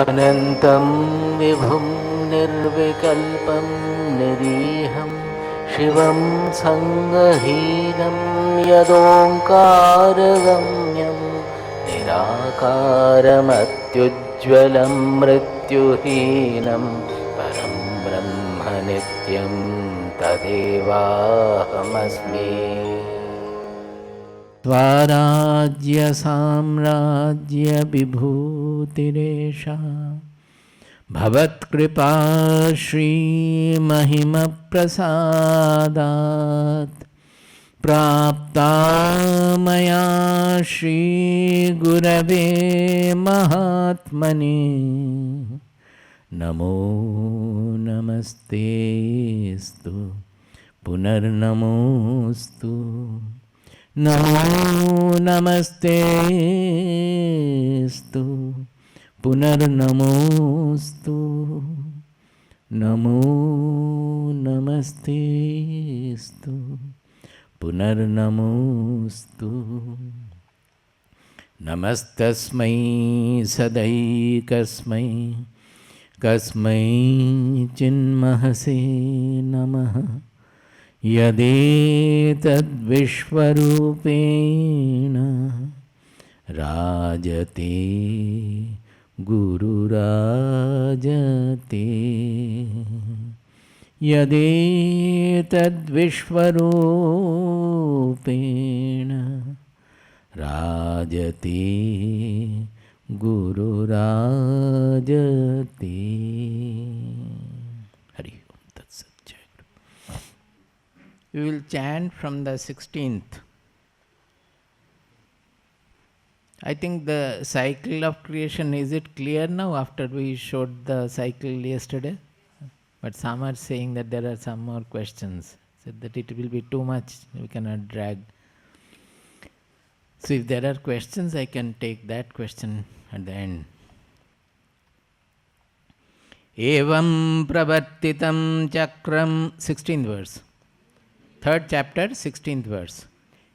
अनन्तं विभुं निर्विकल्पं निरीहं शिवं सङ्गहीनं यदोङ्कारगम्यं निराकारमत्युज्ज्वलं मृत्युहीनं परं ब्रह्म नित्यं तदेवाहमस्मि। स्वराज्य साम्राज्य विभूतिरेषा भवत्कृपा श्रीमहिमप्रसादात् प्राप्ता मया श्रीगुरवे महात्मने। नमो नमस्तेस्तु पुनर्नमोस्तु। नमो नमस्तेस्तु पुनर्नमोस्तु। नमो नमस्तेस्तु पुनर्नमोस्तु। नमस्तस्मै सदैकस्मै कस्मै चिन्महसे नमः। यदेतद्विश्वरूपेण राजते गुरुराजते। यदेतद्विश्वरूपेण राजते गुरुराजते। हरि ओम तत्सत्। We will chant from the 16th. I think the cycle of creation, is it clear now after we showed the cycle yesterday? But some are saying that there are some more questions, said that it will be too much, we cannot drag. So if there are questions, I can take that question at the end. Evam pravartitam chakram, 16th verse. 3rd chapter, 16th verse.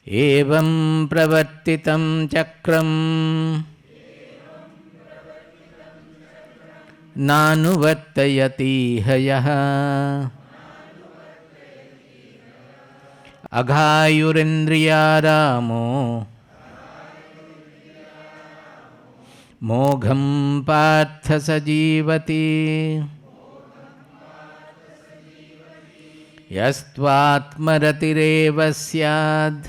Evam pravartitam chakram nanuvartayati hayah aghayurindriyaramo mogham partha sajivati यस्त्वात्मरतिरेव स्याद्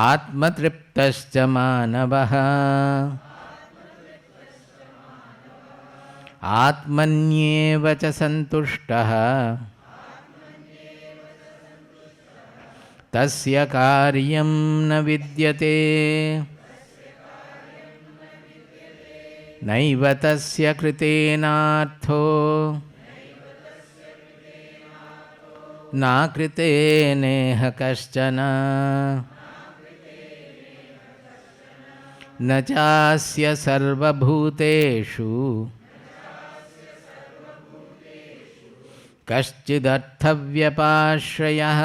आत्मतृप्तश्च मानवः आत्मन्येव च सन्तुष्टः तस्य कार्यं न विद्यते नैव तस्य कृतेनार्थो नाकृते नेह कश्चन न चास्य सर्वभूतेषु कश्चिदर्थव्यपाश्रयः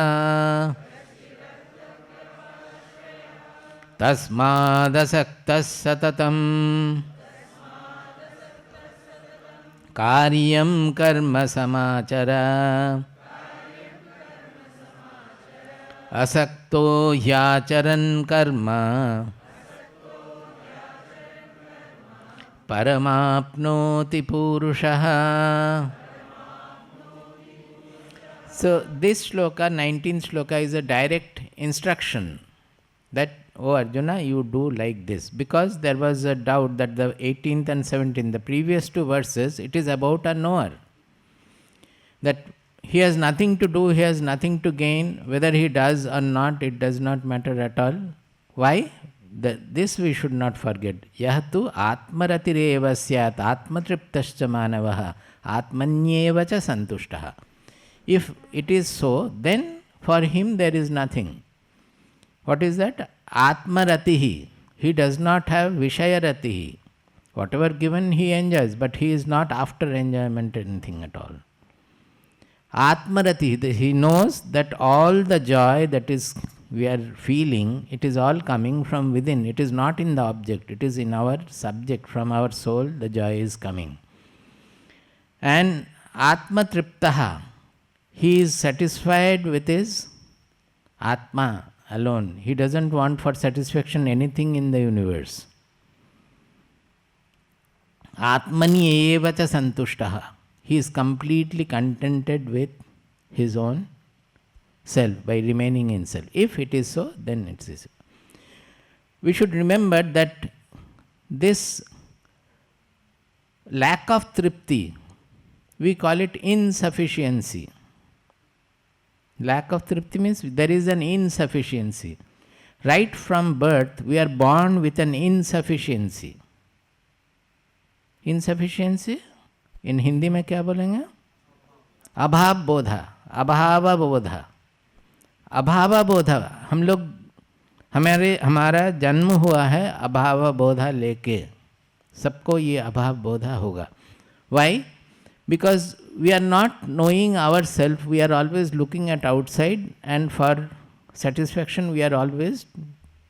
तस्मादसक्तः सततं कार्यं कर्म समाचर असक्तो ह्याचरन् कर्म परमाप्नोति पुरुषः. So this shloka, 19th shloka, is a direct instruction that, oh Arjuna, you do like this. Because there was a doubt that the 18th and 17th, the previous two verses, it is about a knower. That he has nothing to do, he has nothing to gain, whether he does or not, it does not matter at all. Why? This we should not forget. Yahtu atmaratireva syat atmatriptascha manavaha atmanyeva cha santushtaha. If it is so, then for him there is nothing. What is that? Atmaratihi. He does not have vishayaratihi. Whatever given he enjoys, but he is not after enjoyment anything at all. Atmaratihi. He knows that all the joy that is we are feeling, it is all coming from within. It is not in the object, it is in our subject. From our soul, the joy is coming. And Atma Triptaha, he is satisfied with his Atma alone. He doesn't want for satisfaction anything in the universe. Atmani eva cha santushtaha. He is completely contented with his own self by remaining in self. If it is so, then it is. We should remember that this lack of tripti, we call it insufficiency. Lack of tripti means there is an insufficiency. Right from birth, we are born with an insufficiency. Insufficiency in Hindi में क्या बोलेंगे? अभाव बोधा, अभाव बोधा, अभाव बोधा. हम लोग हमारा जन्म हुआ है अभाव बोधा लेके. सबको ये अभाव बोधा होगा. Why? Because we are not knowing ourselves, we are always looking at outside, and for satisfaction we are always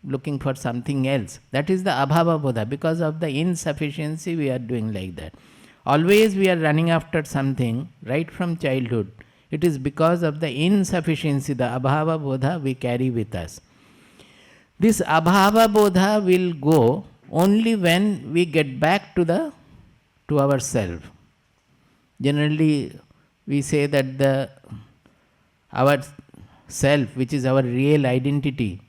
looking for something else. That is the abhava bodha. Because of the insufficiency we are doing like that. Always we are running after something right from childhood. It is because of the insufficiency, the abhava bodha we carry with us. This abhava bodha will go only when we get back to ourself. Generally, we say that our self, which is our real identity,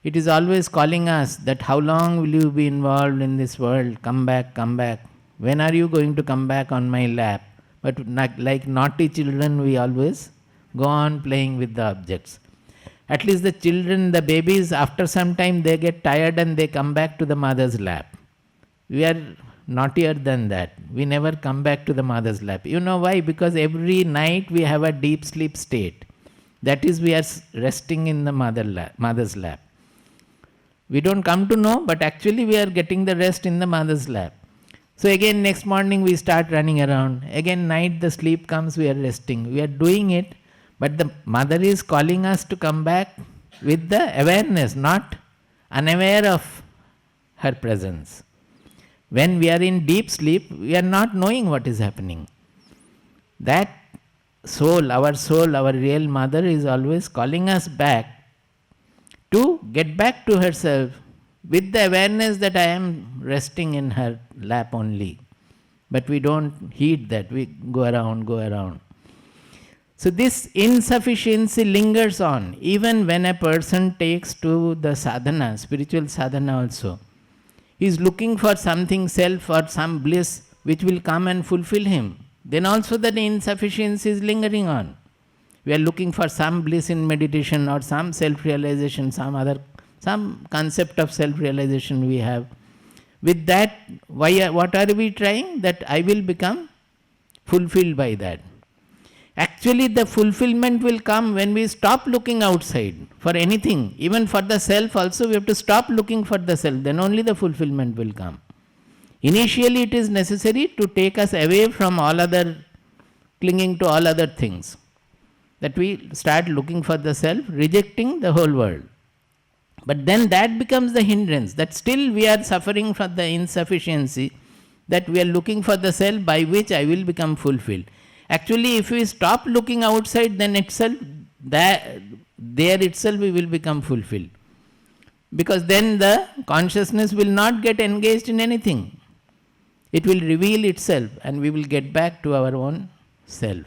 it is always calling us that how long will you be involved in this world? Come back, come back. When are you going to come back on my lap? But like naughty children, we always go on playing with the objects. At least the children, the babies, after some time they get tired and they come back to the mother's lap. We are naughtier than that. We never come back to the mother's lap. You know why? Because every night we have a deep sleep state. That is, we are resting in the mother's lap. We don't come to know, but actually we are getting the rest in the mother's lap. So again next morning we start running around. Again night the sleep comes, we are resting. We are doing it, but the mother is calling us to come back with the awareness, not unaware of her presence. When we are in deep sleep, we are not knowing what is happening. That soul, our real mother is always calling us back to get back to herself with the awareness that I am resting in her lap only. But we don't heed that, we go around. So this insufficiency lingers on, even when a person takes to the sadhana, spiritual sadhana also. He is looking for something self or some bliss which will come and fulfill him. Then also that insufficiency is lingering on. We are looking for some bliss in meditation or some self-realization, some concept of self-realization we have. With that, what are we trying? That I will become fulfilled by that. Actually, the fulfillment will come when we stop looking outside for anything. Even for the self also, we have to stop looking for the self. Then only the fulfillment will come. Initially, it is necessary to take us away from all other, clinging to all other things. That we start looking for the self, rejecting the whole world. But then that becomes the hindrance. That still we are suffering from the insufficiency. That we are looking for the self by which I will become fulfilled. Actually, if we stop looking outside, then itself, there itself we will become fulfilled. Because then the consciousness will not get engaged in anything. It will reveal itself and we will get back to our own self.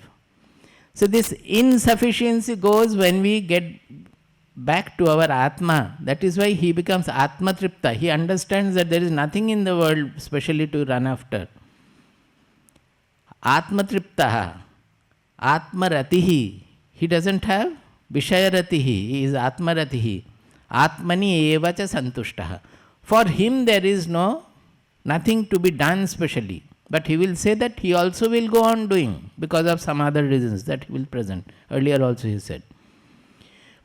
So this insufficiency goes when we get back to our Atma. That is why he becomes Atma Tripta. He understands that there is nothing in the world specially to run after. Atma Triptaha, Atma Ratihi. He doesn't have Vishaya Ratihi. He is Atma Ratihi. Atmani eva cha santushtaha. For him there is nothing to be done specially. But he will say that he also will go on doing because of some other reasons that he will present. Earlier also he said.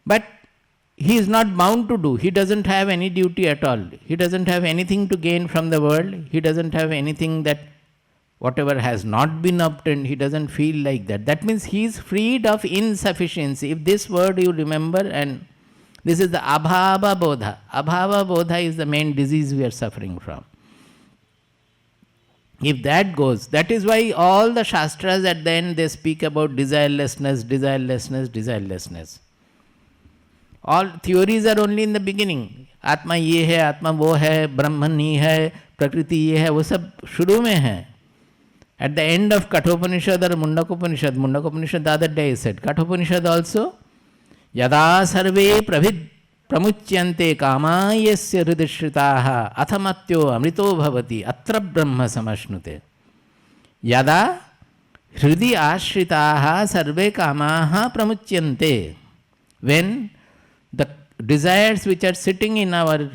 But he is not bound to do. He doesn't have any duty at all. He doesn't have anything to gain from the world. He doesn't have anything that whatever has not been obtained, he doesn't feel like that. That means he is freed of insufficiency. If this word you remember and This is the abhava bodha. Abhava bodha is the main disease we are suffering from. If that goes, that is why all the Shastras at the end they speak about desirelessness, desirelessness, desirelessness. All theories are only in the beginning. आत्मा ये है, आत्मा वो है, ब्रह्मन ये है, प्रकृति ये है, वो सब शुरू में है. At the end of Kathopanishad or Mundakopanishad, the other day I said, Kathopanishad also, Yada sarve pramuchyante kama yasya hridishritaha athamatyo amrito bhavati atra brahma samashnute. Yada hridi ashritaha sarve kamaha pramuchyante. When the desires which are sitting in our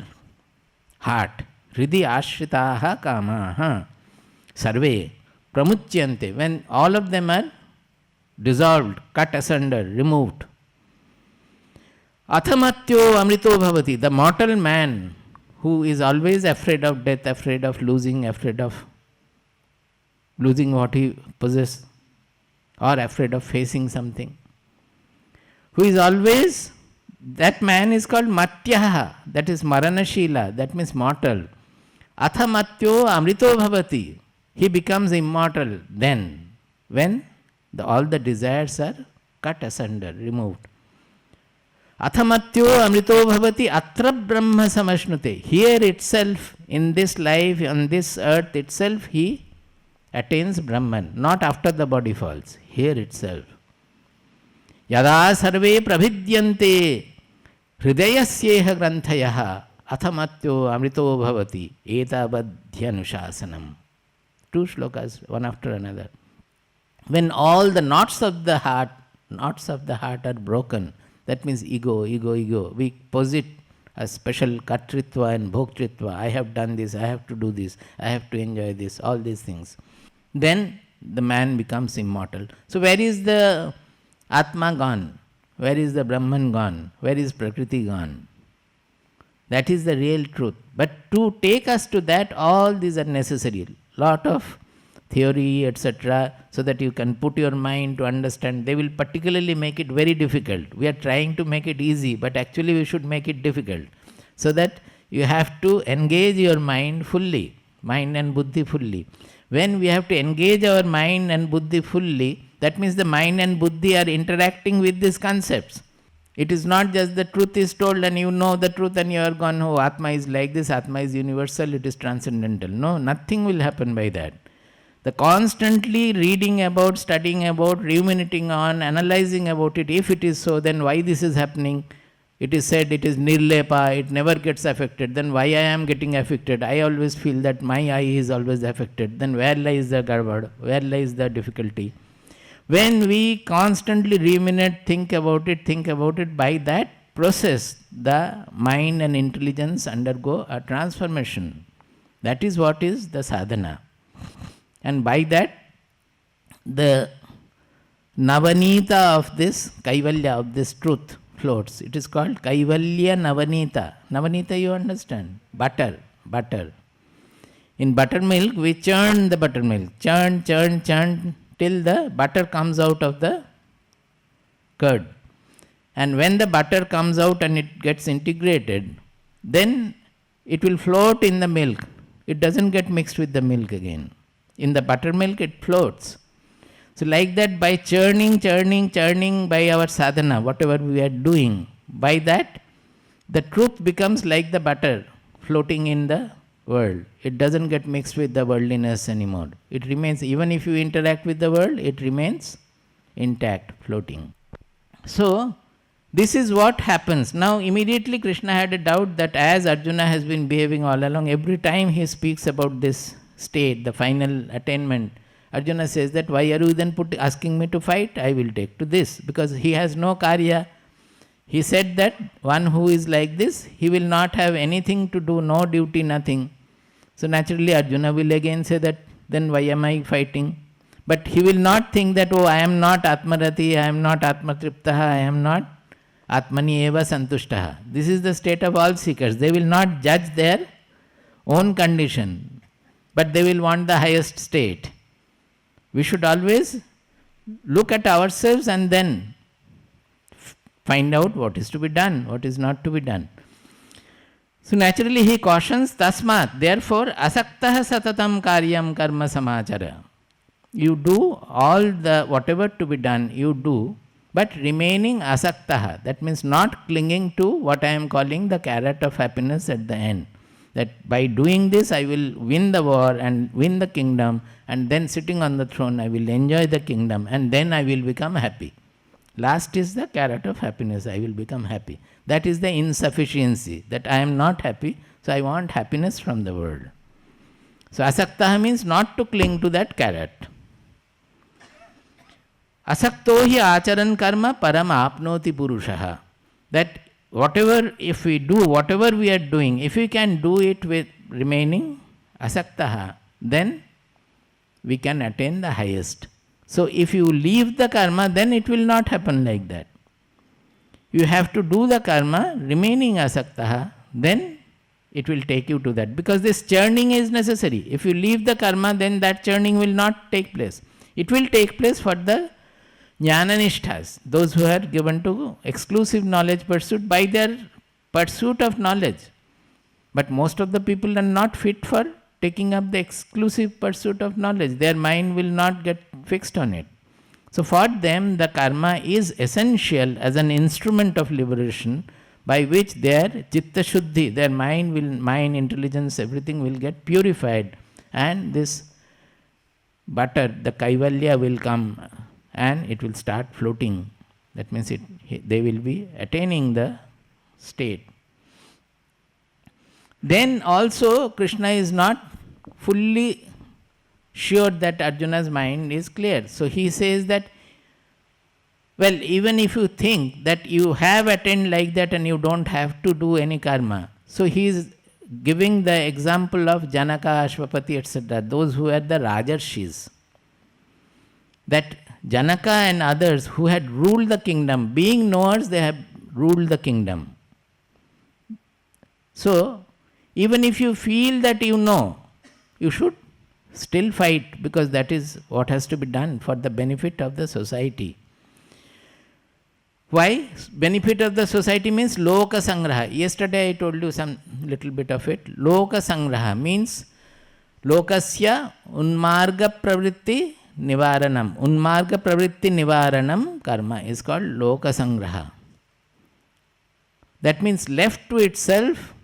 heart, hridi ashritaha kamaha sarve pramuchyante, when all of them are dissolved, cut asunder, removed. Athamatyo amrito bhavati, the mortal man who is always afraid of death, afraid of losing what he possesses, or afraid of facing something, who is always, that man is called matyaha, that is maranashila, that means mortal. Athamatyo amrito bhavati, he becomes immortal then, when all the desires are cut asunder, removed. Athamatyo amrito bhavati atra brahma samashnute. Here itself, in this life, on this earth itself, he attains Brahman, not after the body falls, here itself. Yada sarve prabhidyante hridayasyeha granthayaha athamatyo amrito bhavati etabadhyanushasanam. Two shlokas, one after another. When all the knots of the heart are broken, that means ego. We posit a special kartritva and bhoktritva. I have done this, I have to do this, I have to enjoy this, all these things. Then the man becomes immortal. So where is the Atma gone? Where is the Brahman gone? Where is Prakriti gone? That is the real truth. But to take us to that, all these are necessary. Lot of theory, etc., so that you can put your mind to understand. They will particularly make it very difficult. We are trying to make it easy, but actually we should make it difficult. So that you have to engage your mind fully, mind and buddhi fully. When we have to engage our mind and buddhi fully, that means the mind and buddhi are interacting with these concepts. It is not just the truth is told and you know the truth and you are gone, oh, Atma is like this, Atma is universal, it is transcendental. No, nothing will happen by that. The constantly reading about, studying about, ruminating on, analyzing about it, if it is so, then why this is happening? It is said it is nirlepa, it never gets affected. Then why I am getting affected? I always feel that my eye is always affected. Then where lies the garbad? Where lies the difficulty? When we constantly ruminate, think about it, by that process, the mind and intelligence undergo a transformation. That is what is the sadhana. And by that, the Navanita of this, Kaivalya of this truth floats. It is called Kaivalya Navanita. Navanita, you understand? Butter. In buttermilk, we churn the buttermilk. Churn till the butter comes out of the curd. And when the butter comes out and it gets integrated, then it will float in the milk. It doesn't get mixed with the milk again. In the buttermilk, it floats. So like that, by churning by our sadhana, whatever we are doing, by that, the truth becomes like the butter floating in the world. It doesn't get mixed with the worldliness anymore. It remains, even if you interact with the world, it remains intact, floating. So, this is what happens. Now, immediately Krishna had a doubt that as Arjuna has been behaving all along, every time he speaks about this state, the final attainment, Arjuna says that, why are you then asking me to fight? I will take to this, because he has no karya. He said that one who is like this, he will not have anything to do, no duty, nothing. So naturally Arjuna will again say that, then why am I fighting? But he will not think that, oh, I am not Atmarati, I am not Atmatriptaha, I am not Atmani eva santushtaha. This is the state of all seekers. They will not judge their own condition, but they will want the highest state. We should always look at ourselves and then find out what is to be done, what is not to be done. So naturally he cautions, tasmat, therefore asaktah satatam karyam karma samachara. You do all the whatever to be done, you do, but remaining asaktah, that means not clinging to what I am calling the carrot of happiness at the end. That by doing this I will win the war and win the kingdom, and then sitting on the throne I will enjoy the kingdom, and then I will become happy. Last is the carrot of happiness, I will become happy. That is the insufficiency, that I am not happy, so I want happiness from the world. So asaktaha means not to cling to that carrot. Asakto hi acharan karma param apnoti purushaha. That whatever, if we do whatever we are doing, if we can do it with remaining asaktaha, then we can attain the highest. So if you leave the karma, then it will not happen like that. You have to do the karma remaining asaktaha, then it will take you to that. Because this churning is necessary. If you leave the karma, then that churning will not take place. It will take place for the jnananishthas, those who are given to exclusive knowledge pursuit by their pursuit of knowledge. But most of the people are not fit for taking up the exclusive pursuit of knowledge. Their mind will not get fixed on it. So for them the karma is essential as an instrument of liberation, by which their chitta shuddhi, their mind, intelligence, everything will get purified, and this butter, the kaivalya will come and it will start floating. That means they will be attaining the state. Then also Krishna is not fully sure that Arjuna's mind is clear. So he says that, well, even if you think that you have attained like that and you don't have to do any karma. So he is giving the example of Janaka, Ashwapati, etc., those who are the Rajarshis. That Janaka and others who had ruled the kingdom, being knowers, they have ruled the kingdom. So even if you feel that you know, you should still fight, because that is what has to be done for the benefit of the society. Why? Benefit of the society means loka sangraha. Yesterday I told you some little bit of it. Loka sangraha means lokasya unmarga pravritti nivaranam. Unmarga pravritti nivaranam karma is called loka sangraha. That means left to itself,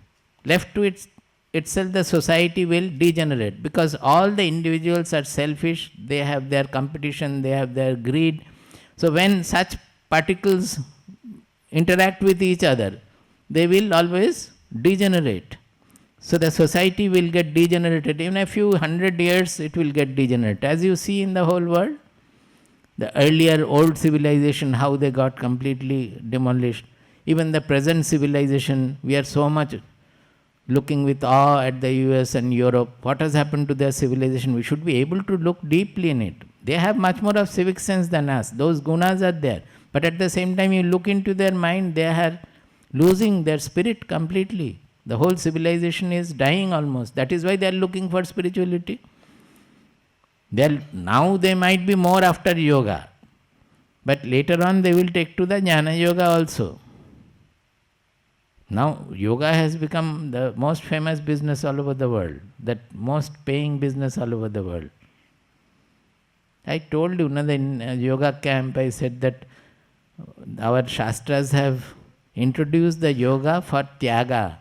the society will degenerate, because all the individuals are selfish, they have their competition, they have their greed. So when such particles interact with each other, they will always degenerate. So the society will get degenerated. In a few 100 years it will get degenerate. As you see in the whole world, the earlier old civilization, how they got completely demolished. Even the present civilization, we are so much looking with awe at the US and Europe. What has happened to their civilization? We should be able to look deeply in it. They have much more of civic sense than us. Those gunas are there. But at the same time, you look into their mind, they are losing their spirit completely. The whole civilization is dying almost. That is why they are looking for spirituality. Now they might be more after yoga. But later on they will take to the jnana yoga also. Now yoga has become the most famous business all over the world, that most paying business all over the world. I told you, in a yoga camp, I said that our Shastras have introduced the yoga for tyaga,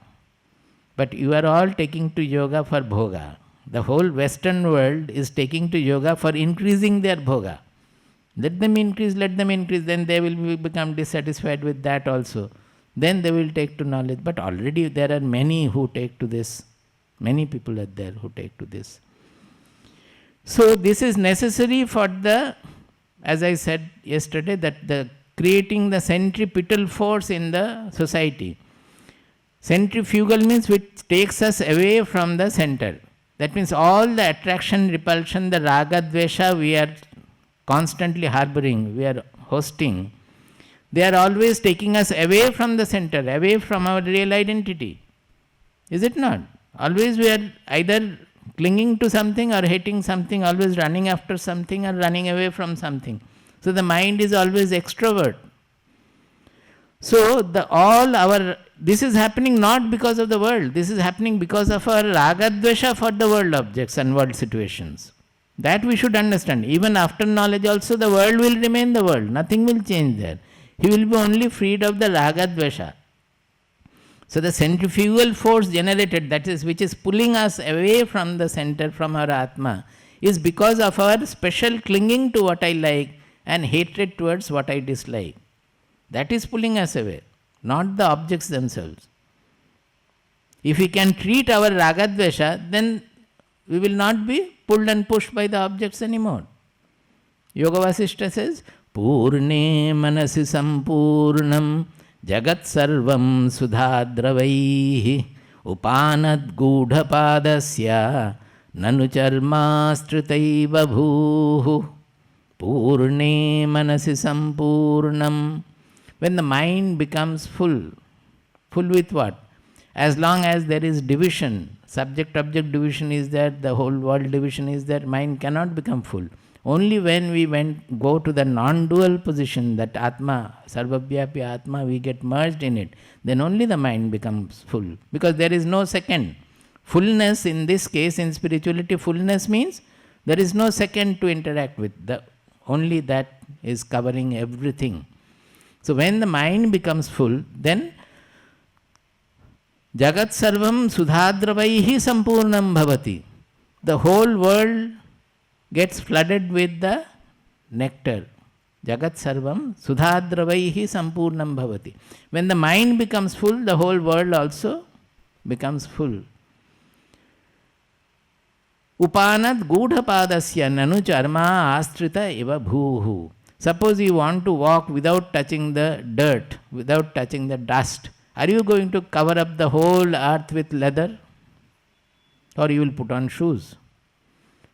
but you are all taking to yoga for bhoga. The whole Western world is taking to yoga for increasing their bhoga. Let them increase, then they will become dissatisfied with that also. Then they will take to knowledge. But already there are many who take to this. Many people are there who take to this. So this is necessary for the, as I said yesterday, that the creating the centripetal force in the society. Centrifugal means which takes us away from the center. That means all the attraction, repulsion, the raga, dvesha we are constantly harboring, we are hosting. They are always taking us away from the center, away from our real identity. Is it not? Always we are either clinging to something or hating something, always running after something or running away from something. So the mind is always extrovert. So this is happening not because of the world, this is happening because of our ragadvesha for the world objects and world situations. That we should understand. Even after knowledge also the world will remain the world, nothing will change there. He will be only freed of the ragadvesha. So the centrifugal force generated, that is, which is pulling us away from the center, from our Atma, is because of our special clinging to what I like and hatred towards what I dislike. That is pulling us away, not the objects themselves. If we can treat our ragadvesha, then we will not be pulled and pushed by the objects anymore. Yoga Vasishta says, Purne manasi sampurnam jagat sarvam sudhadravaihi upanad gudhapadasya nanu charmastrutaiva bhuhu. Purne manasi sampurnam. When the mind becomes full, full with what? As long as there is division, subject-object division is there, the whole world division is there, mind cannot become full. Only when we go to the non-dual position, that Atma, Sarvavyapi Atma, we get merged in it, then only the mind becomes full. Because there is no second. Fullness in this case, in spirituality, fullness means there is no second to interact with. Only that is covering everything. So when the mind becomes full, then Jagat Sarvam Sudhadravaihi Sampurnam Bhavati. The whole world gets flooded with the nectar. Jagat Sarvam Sudhadravaihi Sampurnam Bhavati. When the mind becomes full, the whole world also becomes full. Upanad Gudhapadasya Nanu Charma Astrita Eva Bhuhu. Suppose you want to walk without touching the dirt, without touching the dust. Are you going to cover up the whole earth with leather? Or you will put on shoes?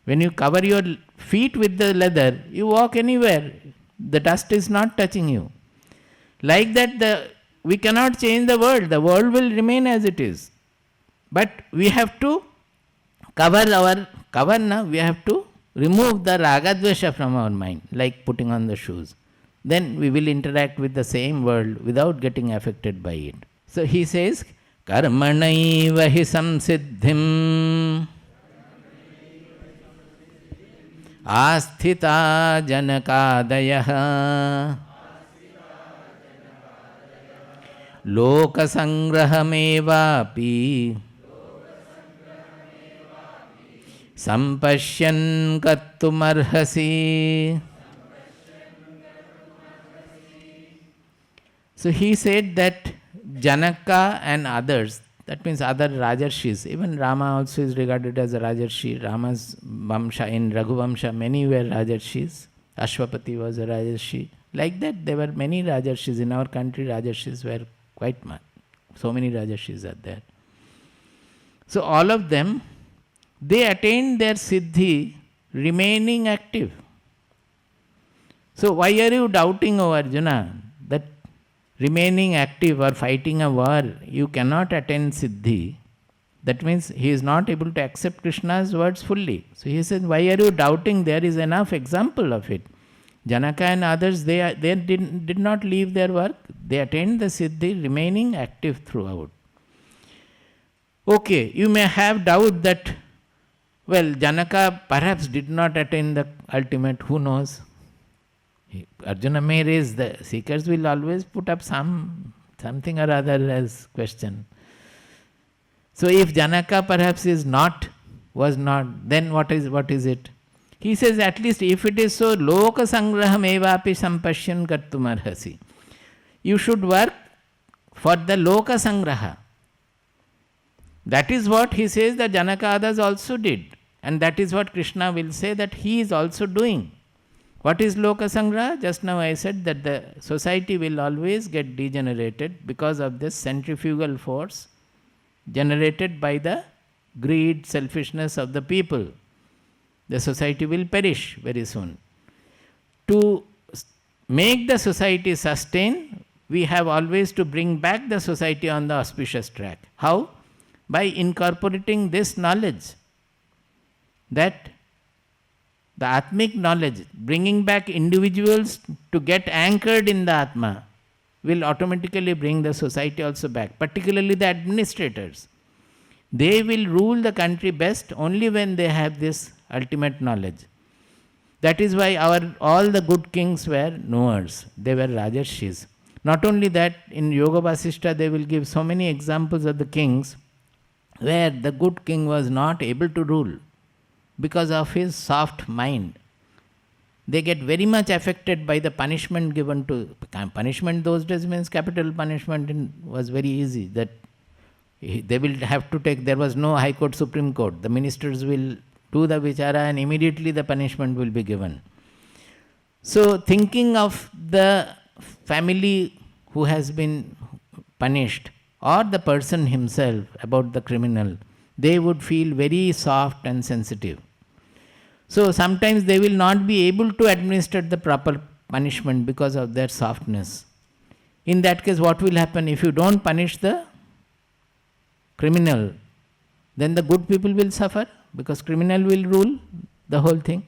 When you cover your feet with the leather, you walk anywhere. The dust is not touching you. Like that, we cannot change the world. The world will remain as it is. But we have to we have to remove the ragadvesha from our mind, like putting on the shoes. Then we will interact with the same world without getting affected by it. So he says, Karmanaiva hi samsiddhim asthita janakadayaha lokasangrahamevapi sampashyan kartumarhasi. So he said that Janaka and others, that means other Rajarshis, even Rama also is regarded as a Rajarshi. Rama's Vamsha, in Raghuvamsha, many were Rajarshis. Ashwapati was a Rajarshi. Like that, there were many Rajarshis. In our country, Rajarshis were quite much. So many Rajarshis are there. So all of them, they attained their Siddhi remaining active. So why are you doubting, O Arjuna, that remaining active or fighting a war, you cannot attain Siddhi? That means he is not able to accept Krishna's words fully. So he said, why are you doubting? There is enough example of it. Janaka and others, they did not leave their work. They attained the Siddhi remaining active throughout. Okay, you may have doubt that, well, Janaka perhaps did not attain the ultimate, who knows? Arjuna may raise, the seekers will always put up something or other as question. So if Janaka perhaps was not, then what is it? He says, at least if it is so, loka sangraham evapi sampashyan kartum arhasi. You should work for the loka sangraha. That is what he says that Janaka others also did. And that is what Krishna will say that he is also doing. What is Loka Sangraha? Just now I said that the society will always get degenerated because of this centrifugal force generated by the greed, selfishness of the people. The society will perish very soon. To make the society sustain, we have always to bring back the society on the auspicious track. How? By incorporating this knowledge, that the Atmic knowledge, bringing back individuals to get anchored in the Atma, will automatically bring the society also back, particularly the administrators. They will rule the country best only when they have this ultimate knowledge. That is why all the good kings were knowers. They were Rajarshis. Not only that, in Yoga Vasishta they will give so many examples of the kings where the good king was not able to rule because of his soft mind. They get very much affected by the punishment given to... Punishment those days means capital punishment was very easy. That they will have to take... There was no High Court, Supreme Court. The ministers will do the vichara and immediately the punishment will be given. So thinking of the family who has been punished or the person himself about the criminal, they would feel very soft and sensitive. So sometimes they will not be able to administer the proper punishment because of their softness. In that case, what will happen? If you don't punish the criminal, then the good people will suffer because criminal will rule the whole thing.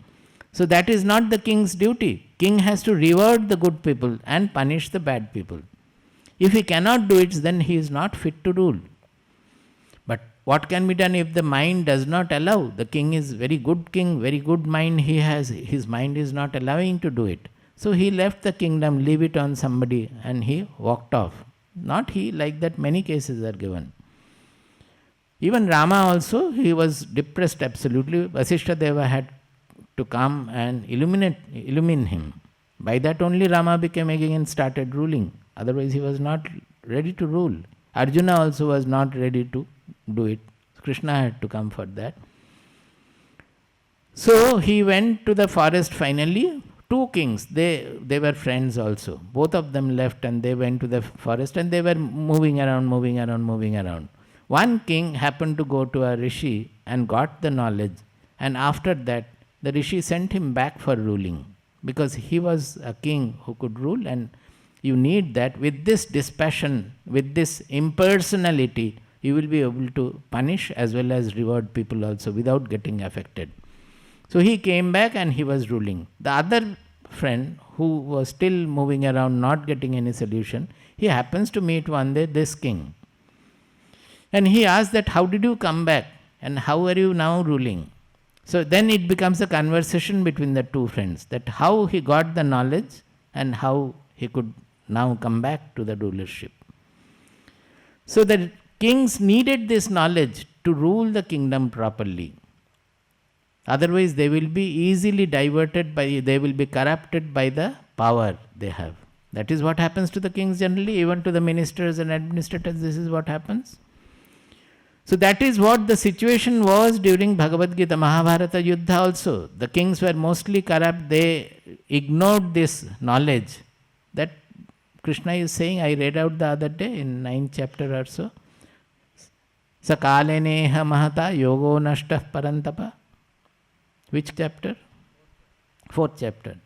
So that is not the king's duty. King has to reward the good people and punish the bad people. If he cannot do it, then he is not fit to rule. But what can be done if the mind does not allow? The king is very good king, very good mind he has. His mind is not allowing to do it. So he left the kingdom, leave it on somebody, and he walked off. Not he, like that many cases are given. Even Rama also, he was depressed absolutely. Vasishtha Deva had to come and illumine him. By that only Rama became again and started ruling. Otherwise he was not ready to rule. Arjuna also was not ready to do it. Krishna had to come for that. So he went to the forest finally. Two kings, they were friends also. Both of them left and they went to the forest and they were moving around. One king happened to go to a rishi and got the knowledge, and after that the rishi sent him back for ruling because he was a king who could rule, and you need that. With this dispassion, with this impersonality, you will be able to punish as well as reward people also without getting affected. So he came back and he was ruling. The other friend who was still moving around, not getting any solution, he happens to meet one day this king. And he asked that, how did you come back and how are you now ruling? So then it becomes a conversation between the two friends, that how he got the knowledge and how he could now come back to the rulership. So the kings needed this knowledge to rule the kingdom properly. Otherwise they will be easily diverted they will be corrupted by the power they have. That is what happens to the kings generally, even to the ministers and administrators, this is what happens. So that is what the situation was during Bhagavad Gita, Mahabharata Yuddha also. The kings were mostly corrupt, they ignored this knowledge. That Krishna is saying, I read out the other day in 9th chapter or so. Sakaleneha mahata yogo nashtah parantapa. Which chapter? 4th chapter.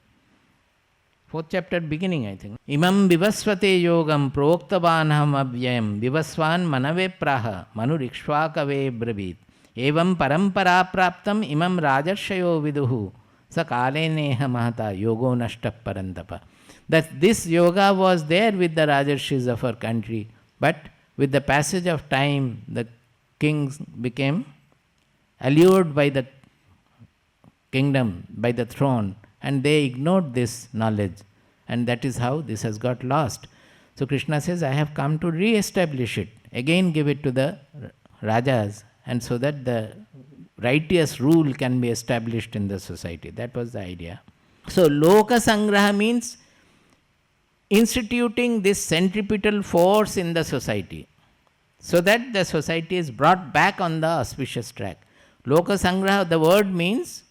4th chapter beginning, I think. Imam vivasvate yogam proktavanaham avyayam vivasvan manave praha manurikshvakave brabit evam parampara praptam imam rajarshayo viduhu sakaleneha mahata yogo nashtah parantapa. That this yoga was there with the Rajarshis of our country, but with the passage of time, the kings became allured by the kingdom, by the throne, and they ignored this knowledge, and that is how this has got lost. So Krishna says, I have come to re-establish it, again give it to the Rajas, and so that the righteous rule can be established in the society. That was the idea. So Loka Sangraha means instituting this centripetal force in the society, so that the society is brought back on the auspicious track. Loka Sangraha, the word means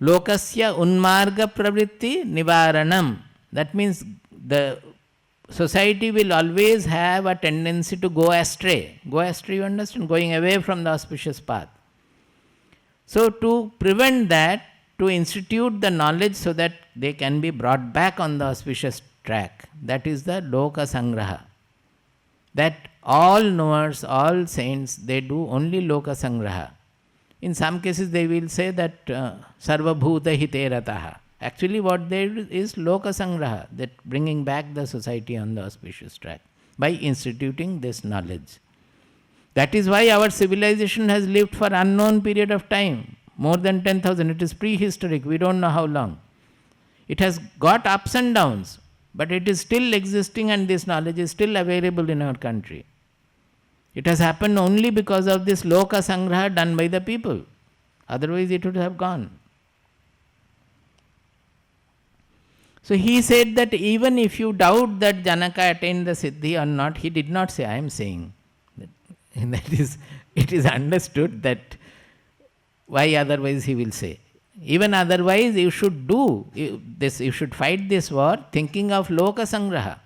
Lokasya unmarga pravritti nivaranam. That means the society will always have a tendency to go astray. Go astray, you understand? Going away from the auspicious path. So to prevent that, to institute the knowledge so that they can be brought back on the auspicious track. That is the Loka Sangraha. That all knowers, all saints, they do only Loka Sangraha. In some cases they will say that Sarva Bhuta Hite Rataha. Actually what they do is loka sangraha, that bringing back the society on the auspicious track by instituting this knowledge. That is why our civilization has lived for unknown period of time, more than 10,000. It is prehistoric, we don't know how long. It has got ups and downs, but it is still existing and this knowledge is still available in our country. It has happened only because of this loka sangraha done by the people. Otherwise it would have gone. So he said that even if you doubt that Janaka attained the Siddhi or not, he did not say, I am saying. That is, it is understood that why otherwise he will say. Even otherwise you should do this, you should fight this war thinking of loka sangraha,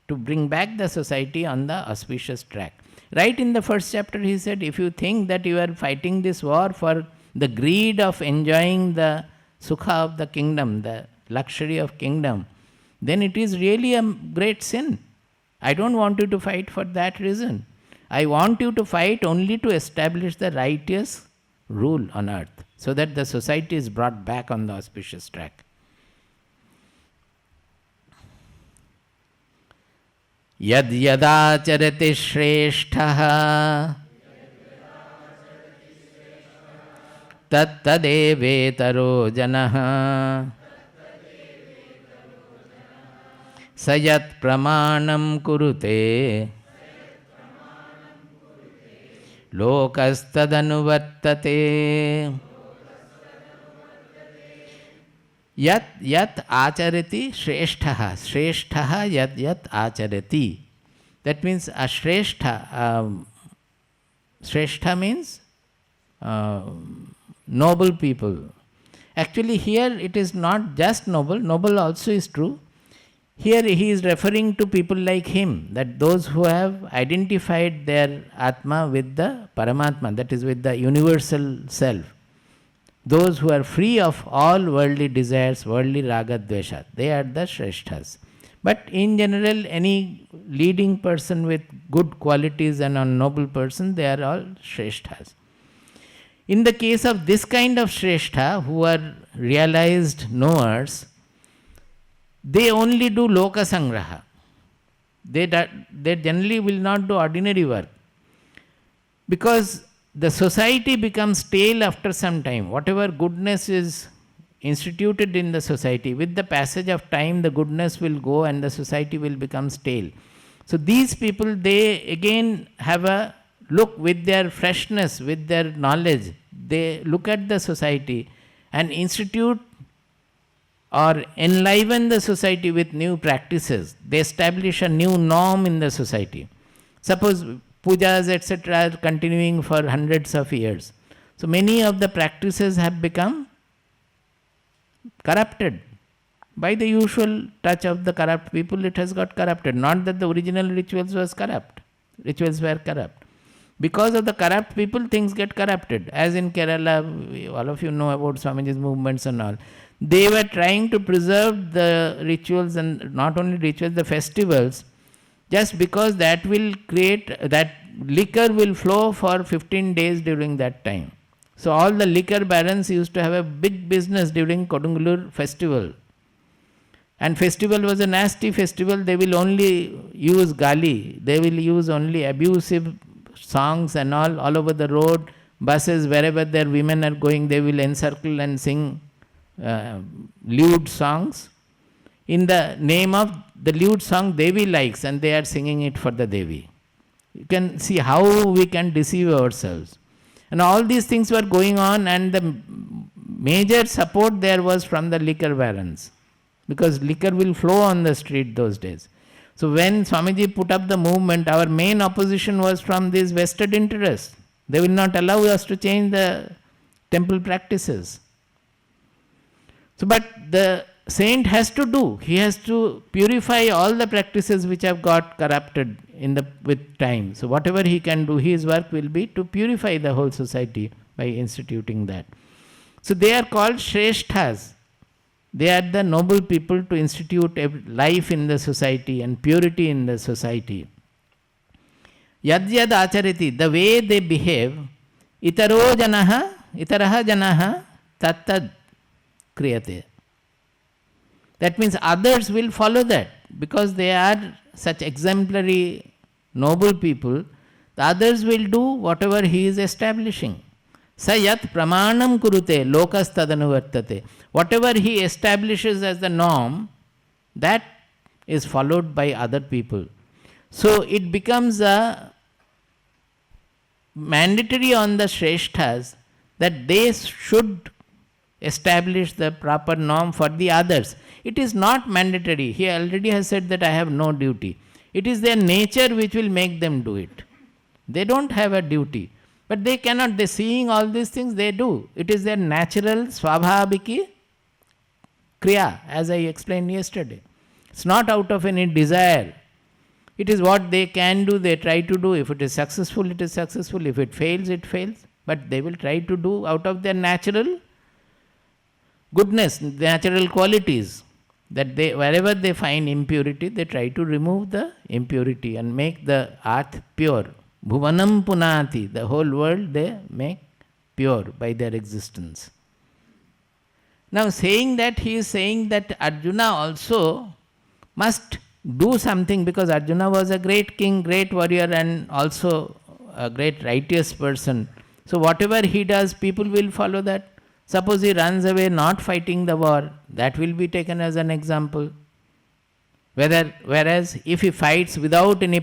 to bring back the society on the auspicious track. Right in the first chapter he said, if you think that you are fighting this war for the greed of enjoying the sukha of the kingdom, the luxury of kingdom, then it is really a great sin. I don't want you to fight for that reason. I want you to fight only to establish the righteous rule on earth, so that the society is brought back on the auspicious track. Yad yadacharati shresthaha tat tadevetaro janaha sayat pramanam kurute lokastadanuvartate. Yat yat acharati shresthaha. Shresthaha yat yat acharati. That means a shrestha. Shrestha means noble people. Actually here it is not just noble, noble also is true. Here he is referring to people like him, that those who have identified their Atma with the Paramatma, that is with the universal self. Those who are free of all worldly desires, worldly raga dvesha, they are the Shreshthas. But in general, any leading person with good qualities and a noble person, they are all Shreshthas. In the case of this kind of Shrestha, who are realized knowers, they only do loka sangraha. They generally will not do ordinary work. Because the society becomes stale after some time. Whatever goodness is instituted in the society, with the passage of time the goodness will go and the society will become stale. So these people, they again have a look with their freshness, with their knowledge. They look at the society and institute or enliven the society with new practices. They establish a new norm in the society. Suppose pujas etc. are continuing for hundreds of years. So many of the practices have become corrupted. By the usual touch of the corrupt people, it has got corrupted. Not that the original rituals were corrupt. Because of the corrupt people, things get corrupted. As in Kerala, all of you know about Swamiji's movements and all. They were trying to preserve the rituals, and not only rituals, the festivals, just because that will create, that liquor will flow for 15 days during that time. So all the liquor barons used to have a big business during Kodungallur festival. And festival was a nasty festival. They will only use gali. They will use only abusive songs and all over the road. Buses, wherever their women are going, they will encircle and sing lewd songs in the name of the lewd song Devi likes, and they are singing it for the Devi. You can see how we can deceive ourselves. And all these things were going on, and the major support there was from the liquor barons, because liquor will flow on the street those days. So when Swamiji put up the movement, our main opposition was from these vested interests. They will not allow us to change the temple practices. So, but the saint has to do. He has to purify all the practices which have got corrupted with time. So whatever he can do, his work will be to purify the whole society by instituting that. So they are called Shreshthas. They are the noble people to institute life in the society and purity in the society. Yad yad achariti, the way they behave, itaraha janaha tattad kriyate. That means others will follow that because they are such exemplary, noble people. The others will do whatever he is establishing. Sayat pramanam kurute lokas tadanuvartate. Whatever he establishes as the norm, that is followed by other people. So it becomes a mandatory on the Shreshthas that they should establish the proper norm for the others. It is not mandatory. He already has said that I have no duty. It is their nature which will make them do it. They don't have a duty. But they cannot, they seeing all these things, they do. It is their natural swabhaviki kriya, as I explained yesterday. It's not out of any desire. It is what they can do, they try to do. If it is successful, it is successful. If it fails, it fails. But they will try to do out of their natural goodness, natural qualities. That they, wherever they find impurity, they try to remove the impurity and make the earth pure. Bhuvanam punati, the whole world they make pure by their existence. Now saying that, he is saying that Arjuna also must do something, because Arjuna was a great king, great warrior, and also a great righteous person. So whatever he does, people will follow that. Suppose he runs away not fighting the war, that will be taken as an example. Whereas if he fights without any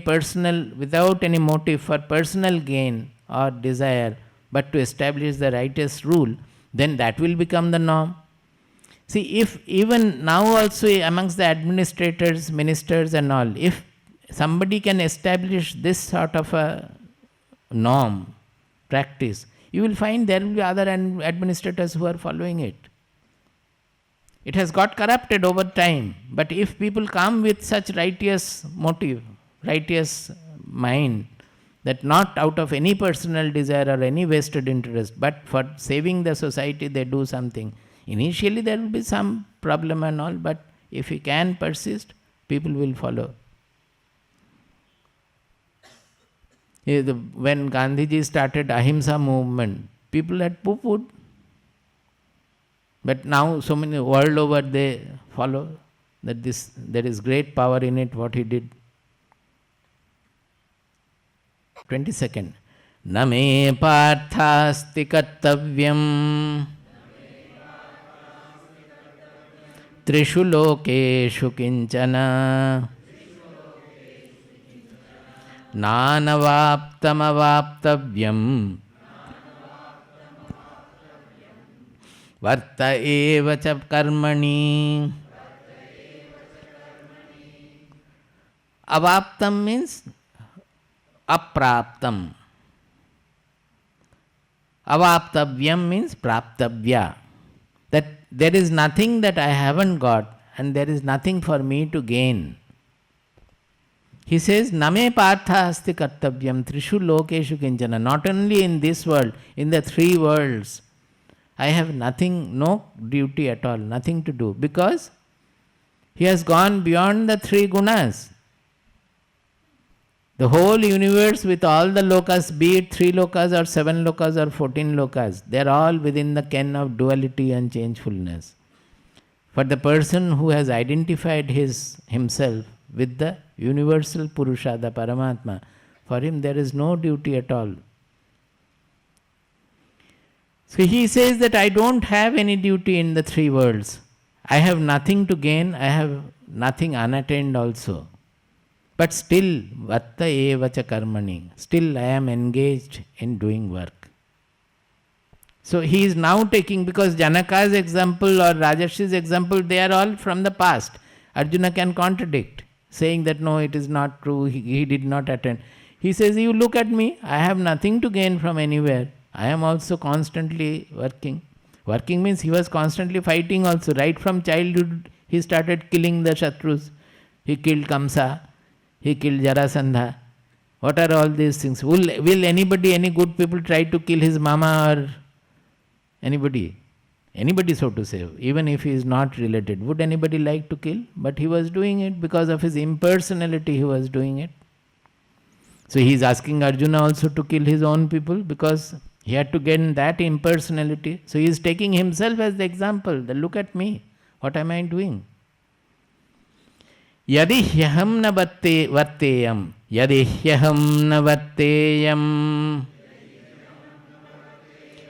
motive for personal gain or desire, but to establish the righteous rule, then that will become the norm. See, if even now also amongst the administrators, ministers and all, if somebody can establish this sort of a norm, practice, you will find there will be other administrators who are following it. It has got corrupted over time, but if people come with such righteous motive, righteous mind, that not out of any personal desire or any vested interest, but for saving the society they do something. Initially there will be some problem and all, but if you can persist, people will follow. When Gandhiji started Ahimsa movement, people had poo-pooed. But now so many world over they follow that there is great power in it, what he did. 22nd. Name parthasti kartavyam trishu lokeshu kinchana nanavaptam avaptavyam varta eva cha karmani. Avaptam means apraptam. Avaptavyam means praptavya. That there is nothing that I haven't got and there is nothing for me to gain. He says, Name partha asti kartavyam trishu lokeshu kinchana. Not only in this world, in the three worlds, I have nothing, no duty at all, nothing to do, because he has gone beyond the three gunas. The whole universe with all the lokas, be it 3 lokas or 7 lokas or 14 lokas, they are all within the ken of duality and changefulness. For the person who has identified himself with the universal Purusha, the Paramatma, for him there is no duty at all. So he says that I don't have any duty in the three worlds. I have nothing to gain, I have nothing unattained also. But still, vatta eva cha karmani, still I am engaged in doing work. So he is now taking, because Janaka's example or Rajarshi's example, they are all from the past. Arjuna can contradict, saying that no, it is not true, he did not attend. He says, you look at me, I have nothing to gain from anywhere. I am also constantly working. Working means he was constantly fighting also. Right from childhood, he started killing the Shatrus. He killed Kamsa. He killed Jarasandha. What are all these things? Will anybody, any good people try to kill his mama or anybody? Anybody, so to say, even if he is not related. Would anybody like to kill? But he was doing it because of his impersonality, he was doing it. So he is asking Arjuna also to kill his own people because he had to gain that impersonality. So he is taking himself as the example. That look at me. What am I doing? Yadi hyaham na varteyam. Yadi hyaham na varteyam.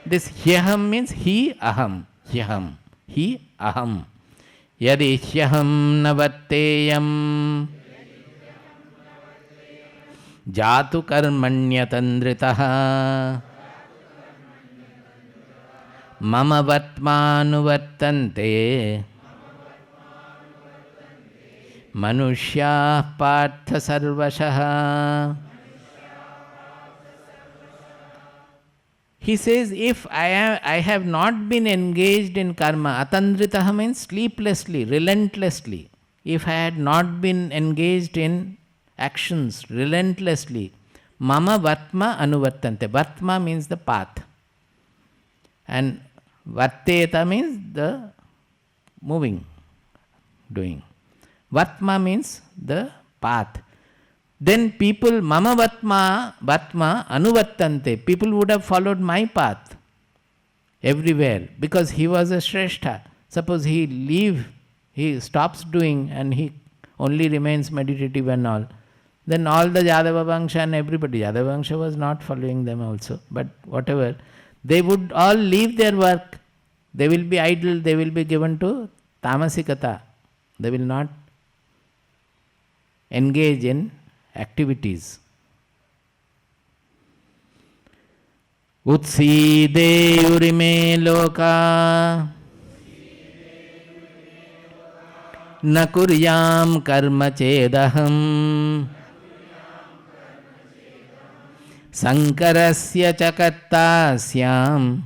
This hyaham means he aham. Hyaham. He aham. Yadi hyaham na varteyam. Jatu karmanyatandritaha. Mama vatmanuvartante. Manushya partha sarvashaha. He says, if I have not been engaged in karma, atandritaha means sleeplessly, relentlessly. If I had not been engaged in actions relentlessly, mama vatma anuvartante. Vatma means the path. And varteta means the moving, doing. Vatma means the path. Then people, mama vatma anuvartante. People would have followed my path everywhere because he was a Shrestha. Suppose he stops doing and he only remains meditative and all. Then all the Yadava Vangsha and everybody, Yadava Vangsha was not following them also, but whatever, they would all leave their work. They will be idle, they will be given to tamasikata. They will not engage in activities. Utsideyurime loka na kuryam karma chedaham sankarasya chakattasyam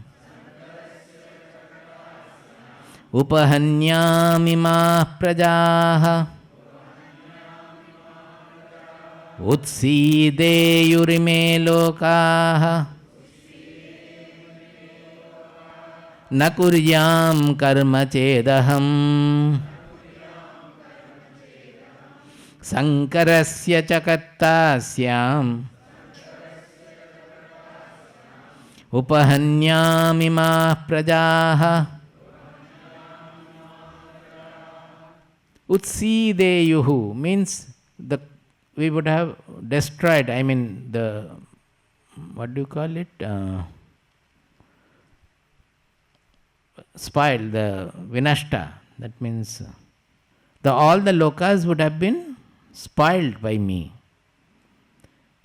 upahanyamimah prajaha. Utsideyurime lokaha na kuryam karma chedaham sankarasya chakattasyam upahanyamimah prajaha. Utsideyuhu means we would have destroyed, what do you call it? Spoiled, the vinashta. That means all the lokas would have been spoiled by me.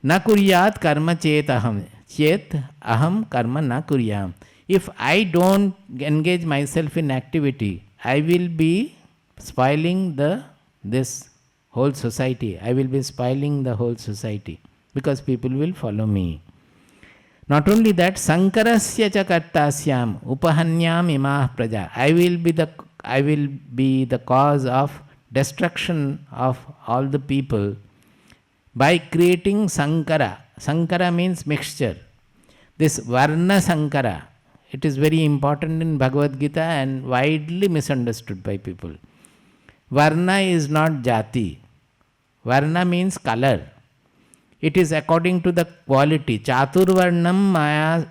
Na kuryat karma chet aham. Chet aham karma na kuryam. If I don't engage myself in activity, I will be spoiling this whole society. I will be spoiling the whole society because people will follow me. Not only that, sankarasya cha kartasyam upahanyam imah praja. I will be the cause of destruction of all the people by creating sankara. Sankara means mixture. This varna sankara, it is very important in Bhagavad Gita and widely misunderstood by people. Varna is not jati. Varna means color. It is according to the quality. Chaturvarnam maya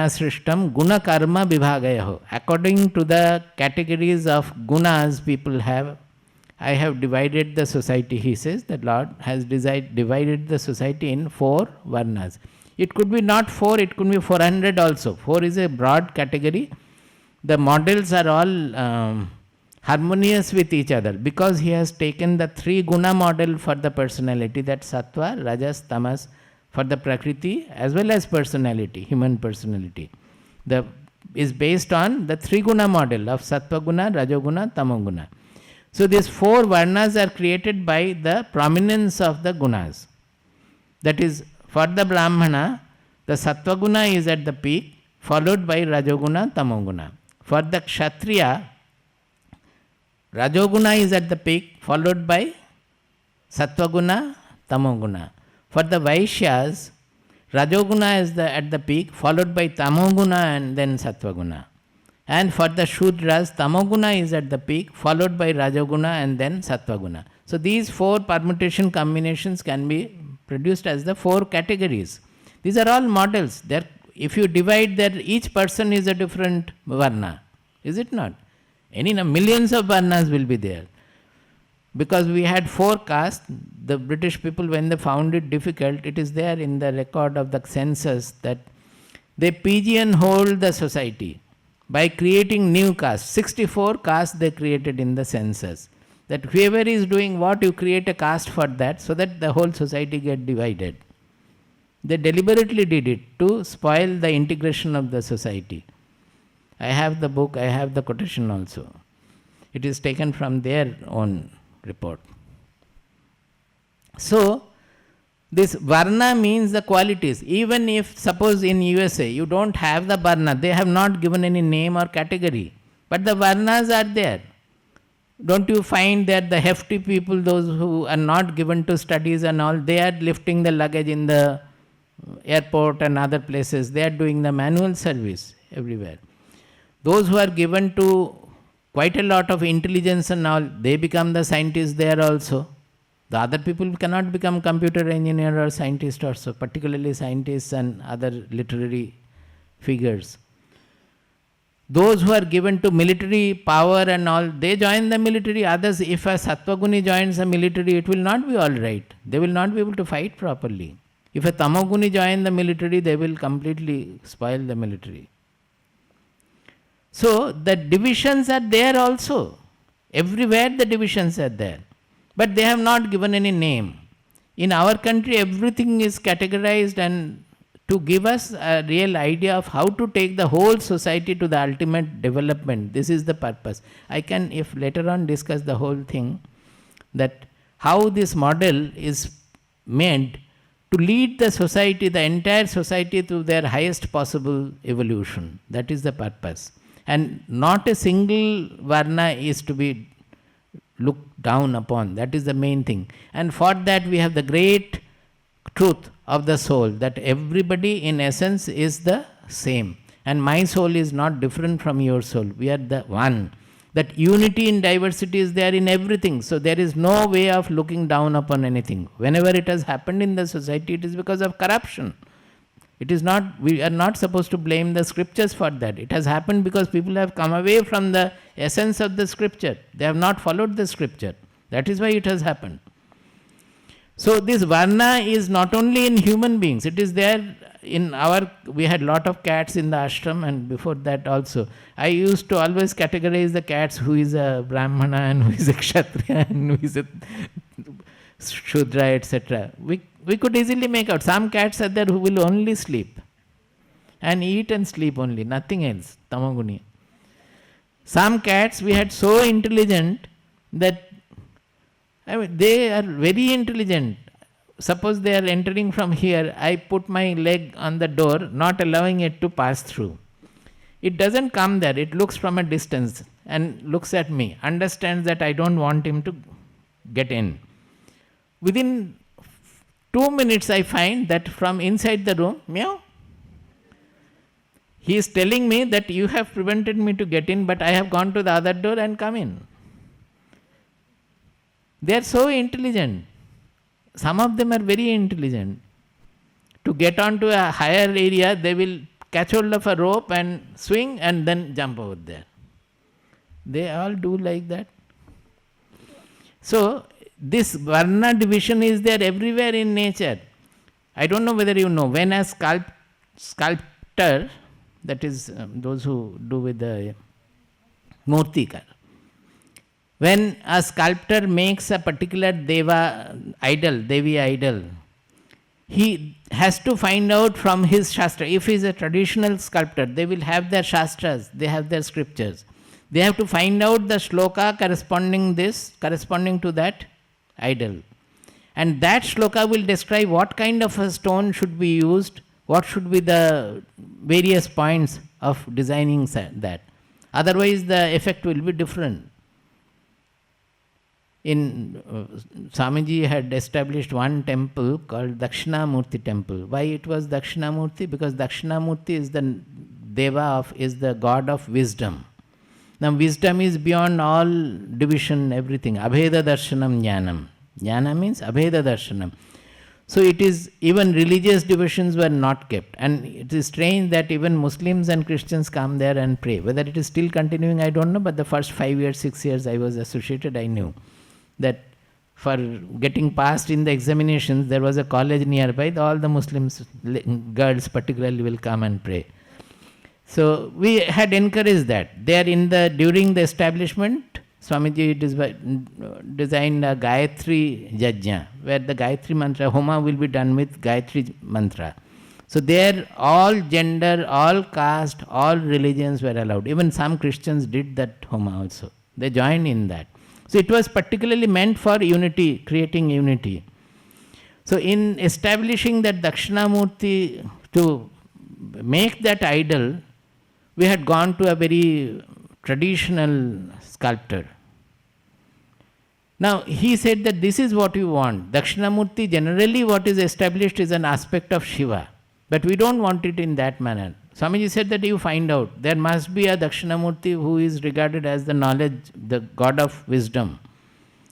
srishtam guna karma vibhagayaho. According to the categories of gunas people have, I have divided the society. He says the Lord has divided the society in 4 varnas. It could be not 4, it could be 400 also. 4 is a broad category. The models are all harmonious with each other because he has taken the 3 guna model for the personality, that sattva, rajas, tamas, for the prakriti as well as personality, human personality. Is based on the 3 guna model of sattva guna, rajoguna, tamoguna. So these 4 varnas are created by the prominence of the gunas. That is, for the Brahmana, the sattva guna is at the peak, followed by rajoguna, tamoguna. For the Kshatriya, Rajoguna is at the peak, followed by Sattvaguna, Tamoguna. For the Vaishyas, Rajoguna is at the peak, followed by Tamoguna and then Sattvaguna. And for the Shudras, Tamoguna is at the peak, followed by Rajoguna and then Sattvaguna. So these 4 permutation combinations can be produced as the 4 categories. These are all models. If you divide that, each person is a different varna. Is it not? Millions of varnas will be there. because we had 4 castes. The British people, when they found it difficult, it is there in the record of the census that they pigeonholed the society by creating new castes. 64 castes they created in the census. That whoever is doing what, you create a caste for that, so that the whole society get divided. They deliberately did it to spoil the integration of the society. I have the book, I have the quotation also. It is taken from their own report. So, this varna means the qualities. Even if, suppose in USA, you don't have the varna, they have not given any name or category, but the varnas are there. Don't you find that the hefty people, those who are not given to studies and all, they are lifting the luggage in the airport and other places, they are doing the manual service everywhere. Those who are given to quite a lot of intelligence and all, they become the scientists there also. The other people cannot become computer engineer or scientist also, particularly scientists and other literary figures. Those who are given to military power and all, they join the military. Others, if a Sattvaguni joins the military, it will not be all right. They will not be able to fight properly. If a Tamoguni joins the military, they will completely spoil the military. So, the divisions are there also. Everywhere the divisions are there. But they have not given any name. In our country, everything is categorized, and to give us a real idea of how to take the whole society to the ultimate development. This is the purpose. I can, if later on, discuss the whole thing, that how this model is made to lead the society, the entire society, to their highest possible evolution. That is the purpose. And not a single varna is to be looked down upon. That is the main thing. And for that we have the great truth of the soul, that everybody in essence is the same. And my soul is not different from your soul. We are the one. That unity in diversity is there in everything. So there is no way of looking down upon anything. Whenever it has happened in the society, it is because of corruption. It is not, we are not supposed to blame the scriptures for that. It has happened because people have come away from the essence of the scripture. They have not followed the scripture. That is why it has happened. So this varna is not only in human beings, it is there in our, we had lot of cats in the ashram, and before that also. I used to always categorize the cats, who is a brahmana and who is a kshatriya and who is a shudra, etc. We could easily make out. Some cats are there who will only sleep and eat and sleep only, nothing else, tamoguni. Some cats we had so intelligent that, I mean, they are very intelligent. Suppose they are entering from here, I put my leg on the door, not allowing it to pass through. It doesn't come there, it looks from a distance and looks at me, understands that I don't want him to get in. Within 2 minutes I find that from inside the room, meow. He is telling me that you have prevented me to get in, but I have gone to the other door and come in. They are so intelligent. Some of them are very intelligent. To get onto a higher area, they will catch hold of a rope and swing and then jump over there. They all do like that. So, this varna division is there everywhere in nature. I don't know whether you know, when a sculptor, that is those who do with the murtikar, when a sculptor makes a particular deva idol, devi idol, he has to find out from his shastra. If he is a traditional sculptor, they will have their shastras, they have their scriptures. They have to find out the shloka corresponding to that idol. And that shloka will describe what kind of a stone should be used, what should be the various points of designing that. Otherwise the effect will be different. In Swamiji had established one temple called Dakshinamurti temple. Why it was Dakshinamurti? Because Dakshinamurti is the deva is the god of wisdom. Now wisdom is beyond all division, everything. Abheda darshanam jnanam. Jnana means abheda darshanam. So it is, even religious divisions were not kept. And it is strange that even Muslims and Christians come there and pray. Whether it is still continuing, I don't know, but the first 5 years, 6 years I was associated, I knew that for getting passed in the examinations, there was a college nearby. All the Muslims, girls particularly, will come and pray. So we had encouraged that. During the establishment, Swamiji designed a Gayatri Yajna, where the Gayatri mantra, Homa will be done with Gayatri mantra. So there all gender, all caste, all religions were allowed. Even some Christians did that Homa also. They joined in that. So it was particularly meant for unity, creating unity. So in establishing that Dakshinamurti, to make that idol, we had gone to a very traditional sculptor. Now he said that this is what we want. Dakshinamurti, generally what is established is an aspect of Shiva, but we don't want it in that manner. Swamiji said that you find out. There must be a Dakshinamurti who is regarded as the knowledge, the god of wisdom,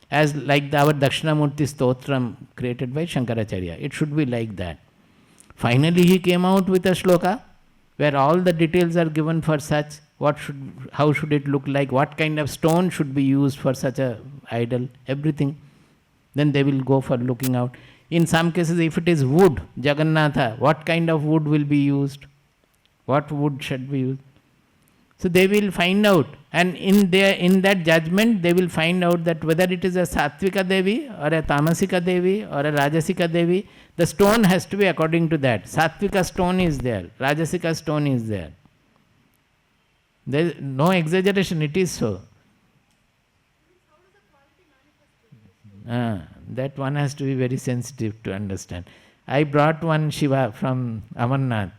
as like our Dakshinamurti Stotram created by Shankaracharya. It should be like that. Finally he came out with a shloka where all the details are given for such. How should it look like? What kind of stone should be used for such a idol? Everything. Then they will go for looking out. In some cases, if it is wood, Jagannatha, what kind of wood will be used? What wood should be used? So they will find out, and in that judgment they will find out that whether it is a Sattvika Devi or a Tamasika Devi or a Rajasika Devi, the stone has to be according to that. Sattvika stone is there, Rajasika stone is there. There is no exaggeration, it is so. That one has to be very sensitive to understand. I brought one Shiva from Amarnath,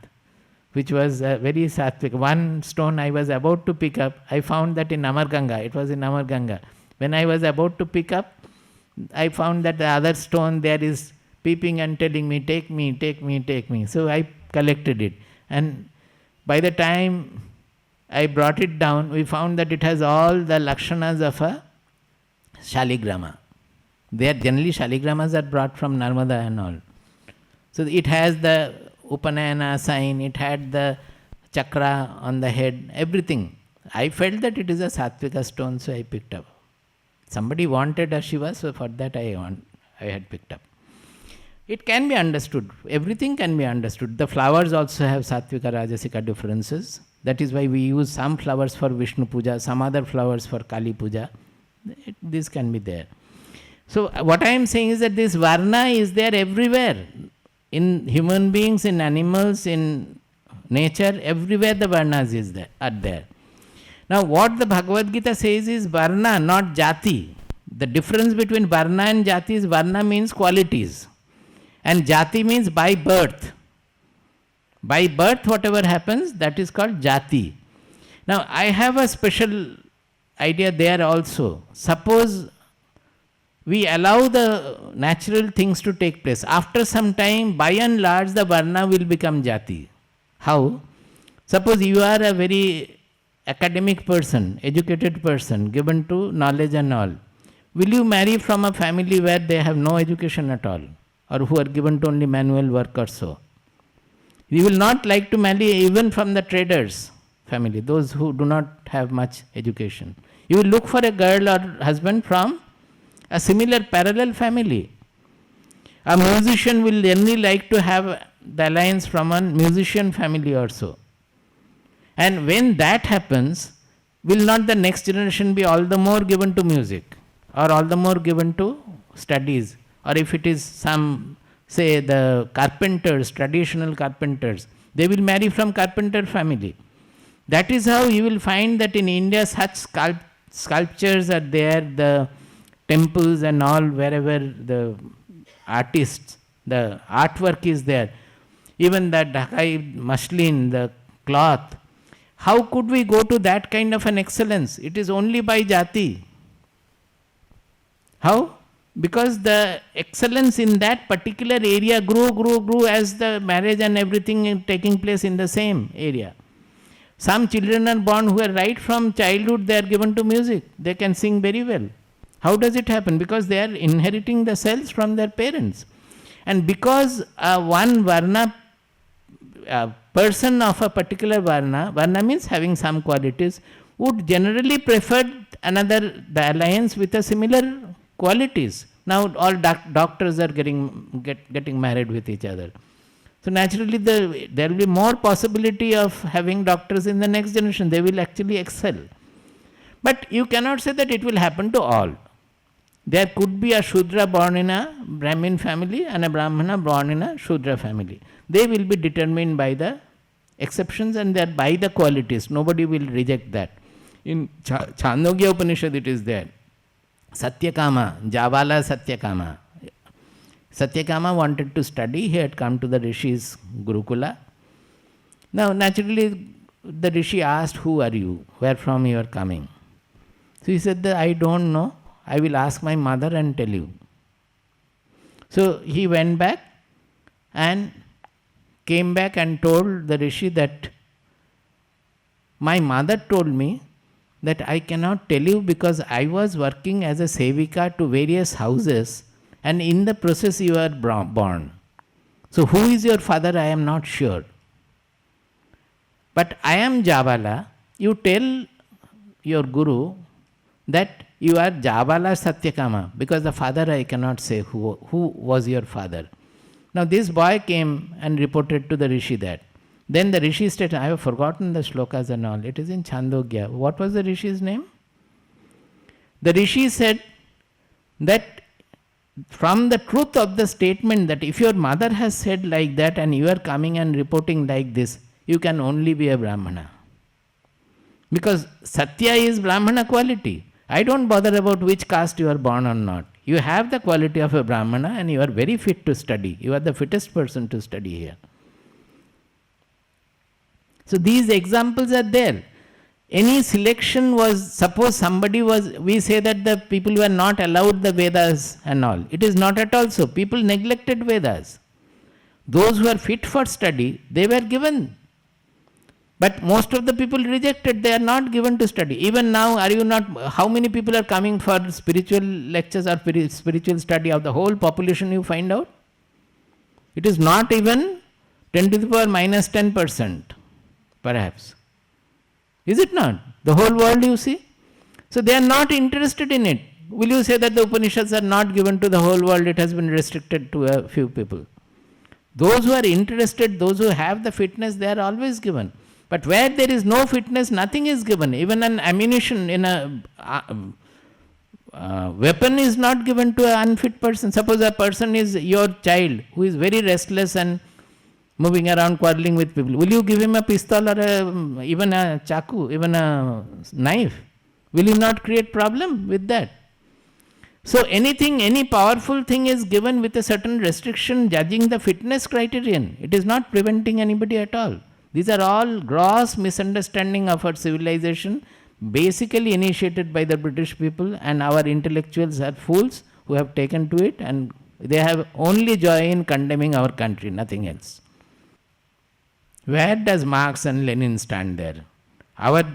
which was very sattvic. One stone I was about to pick up, I found that in Amarganga. It was in Amarganga. When I was about to pick up, I found that the other stone there is peeping and telling me, take me, take me, take me. So I collected it. And by the time I brought it down, we found that it has all the lakshanas of a Shaligrama. Generally Shaligramas are brought from Narmada and all. So it has the Upanayana sign, it had the chakra on the head, everything. I felt that it is a Sattvika stone, so I picked up. Somebody wanted a Shiva, so for that I had picked up. It can be understood. Everything can be understood. The flowers also have Sattvika, Rajasika differences. That is why we use some flowers for Vishnu Puja, some other flowers for Kali Puja. This can be there. So what I am saying is that this Varna is there everywhere. In human beings, in animals, in nature, everywhere the Varnas are there. Now what the Bhagavad Gita says is Varna, not Jati. The difference between Varna and Jati is Varna means qualities. And Jati means by birth. By birth, whatever happens, that is called Jati. Now, I have a special idea there also. Suppose we allow the natural things to take place. After some time, by and large, the Varna will become Jati. How? Suppose you are a very academic person, educated person, given to knowledge and all. Will you marry from a family where they have no education at all, or who are given to only manual work or so? You will not like to marry even from the traders' family, those who do not have much education. You will look for a girl or husband from a similar parallel family. A musician will generally like to have the alliance from a musician family also. And when that happens, will not the next generation be all the more given to music, or all the more given to studies? Or if it is some, say, the carpenters, traditional carpenters, they will marry from carpenter family. That is how you will find that in India such sculptures are there, the temples and all, wherever the artists, the artwork is there. Even the Dhakai muslin, the cloth. How could we go to that kind of an excellence? It is only by Jati. How? Because the excellence in that particular area grew as the marriage and everything is taking place in the same area. Some children are born who are right from childhood, they are given to music. They can sing very well. How does it happen? Because they are inheriting the cells from their parents. And because one Varna, person of a particular Varna means having some qualities, would generally prefer the alliance with a similar qualities. Now all doctors are getting married with each other. So naturally there will be more possibility of having doctors in the next generation. They will actually excel. But you cannot say that it will happen to all. There could be a Shudra born in a Brahmin family and a Brahmana born in a Shudra family. They will be determined by the exceptions and by the qualities. Nobody will reject that. In Chandogya Upanishad it is there. Satyakama, Javala Satyakama. Satyakama wanted to study. He had come to the Rishi's Gurukula. Now naturally the Rishi asked, who are you? Where from you are coming? So he said that I don't know. I will ask my mother and tell you. So he went back and came back and told the Rishi that my mother told me that I cannot tell you because I was working as a sevika to various houses and in the process you are born. So who is your father? I am not sure. But I am Javala. You tell your guru that you are Javala Satyakama, because the father I cannot say who was your father. Now this boy came and reported to the Rishi that. Then the Rishi said, I have forgotten the shlokas and all. It is in Chandogya. What was the Rishi's name? The Rishi said that from the truth of the statement that if your mother has said like that and you are coming and reporting like this, you can only be a Brahmana. Because Satya is Brahmana quality. I don't bother about which caste you are born or not. You have the quality of a Brahmana and you are very fit to study. You are the fittest person to study here. So these examples are there. Any selection was, suppose somebody was, we say that the people were not allowed the Vedas and all. It is not at all so. People neglected Vedas. Those who are fit for study, they were given. But most of the people rejected, they are not given to study. Even now, are you not, how many people are coming for spiritual lectures or spiritual study of the whole population you find out? It is not even 10 to the power minus 10%, perhaps. Is it not? The whole world you see? So they are not interested in it. Will you say that the Upanishads are not given to the whole world, it has been restricted to a few people? Those who are interested, those who have the fitness, they are always given. But where there is no fitness, nothing is given. Even an ammunition in a weapon is not given to an unfit person. Suppose a person is your child who is very restless and moving around quarreling with people. Will you give him a pistol or even a chaku, even a knife? Will you not create problem with that? So anything, any powerful thing is given with a certain restriction, judging the fitness criterion. It is not preventing anybody at all. These are all gross misunderstanding of our civilization, basically initiated by the British people, and our intellectuals are fools who have taken to it, and they have only joy in condemning our country, nothing else. Where does Marx and Lenin stand there?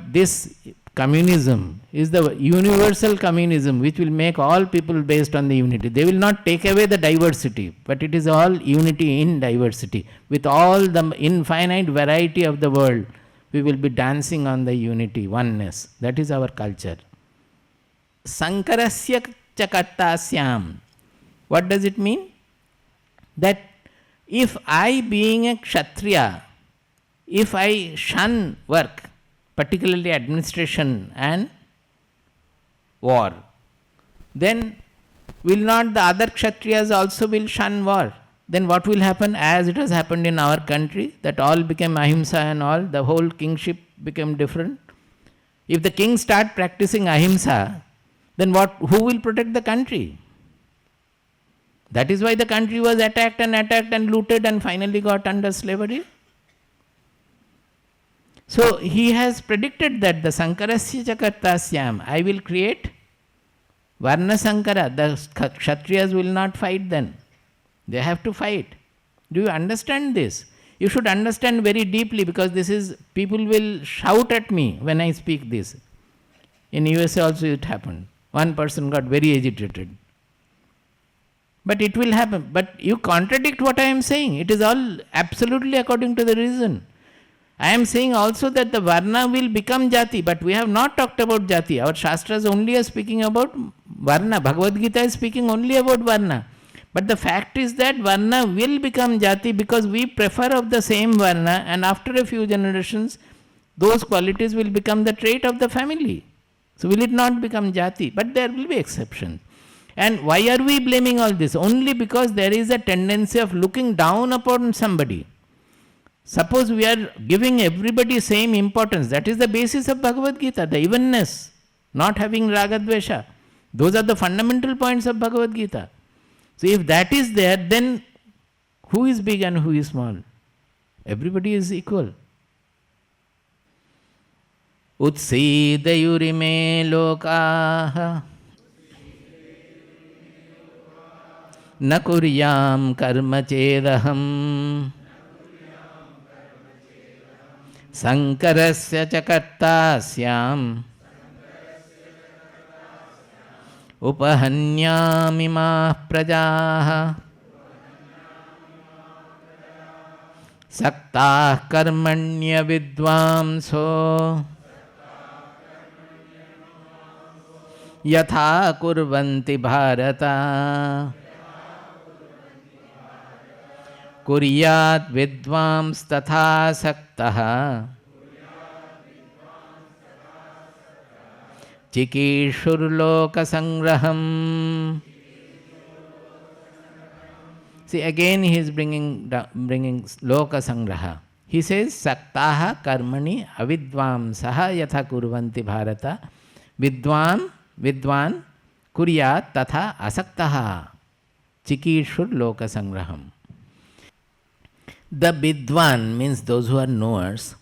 This communism is the universal communism which will make all people based on the unity. They will not take away the diversity, but it is all unity in diversity. With all the infinite variety of the world, we will be dancing on the unity, oneness. That is our culture. Sankarasya chakattasyam. What does it mean? That if I, being a Kshatriya, if I shun work, particularly administration and war, then will not the other Kshatriyas also will shun war? Then what will happen? As it has happened in our country, that all became ahimsa and all, the whole kingship became different. If the king start practicing ahimsa, then who will protect the country? That is why the country was attacked and looted and finally got under slavery. So he has predicted that the Sankarasya Chakartasyam, I will create Varna Sankara. The Kshatriyas will not fight then. They have to fight. Do you understand this? You should understand very deeply, because this is, people will shout at me when I speak this. In USA also it happened. One person got very agitated. But it will happen. But you contradict what I am saying. It is all absolutely according to the reason. I am saying also that the Varna will become Jati, but we have not talked about Jati. Our Shastras only are speaking about Varna. Bhagavad Gita is speaking only about Varna. But the fact is that Varna will become Jati because we prefer of the same Varna, and after a few generations, those qualities will become the trait of the family. So will it not become Jati? But there will be exceptions. And why are we blaming all this? Only because there is a tendency of looking down upon somebody. Suppose we are giving everybody same importance. That is the basis of Bhagavad Gita, the evenness, not having ragadvesha. Those are the fundamental points of Bhagavad Gita. So if that is there, then who is big and who is small? Everybody is equal. Utsidayurime lokaha na kuryam karma chedaham sankarasya cha kartasyam upahanyamimah prajaha saktah karmanya vidvamso yatha kurvanti bharata kuryat vidvams tatha saktah chikishur loka sangraham. See, again he is bringing loka sangraha. He says saktaha karmani avidvamsaha yatha kurvanti bharata vidvan kuryat tatha asaktaha chikishur loka sangraham. The vidvan means those who are knowers.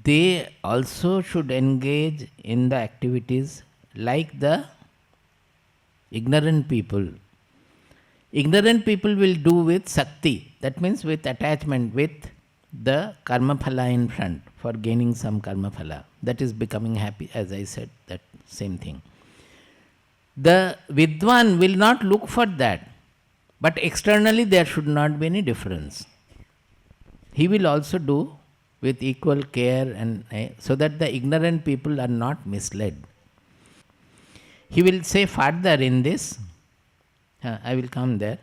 They also should engage in the activities like the ignorant people. Ignorant people will do with sakti, that means with attachment, with the karma phala in front for gaining some karma phala. That is becoming happy, as I said, that same thing. The vidwan will not look for that, but externally there should not be any difference. He will also do with equal care and so that the ignorant people are not misled. He will say further in this, I will come there.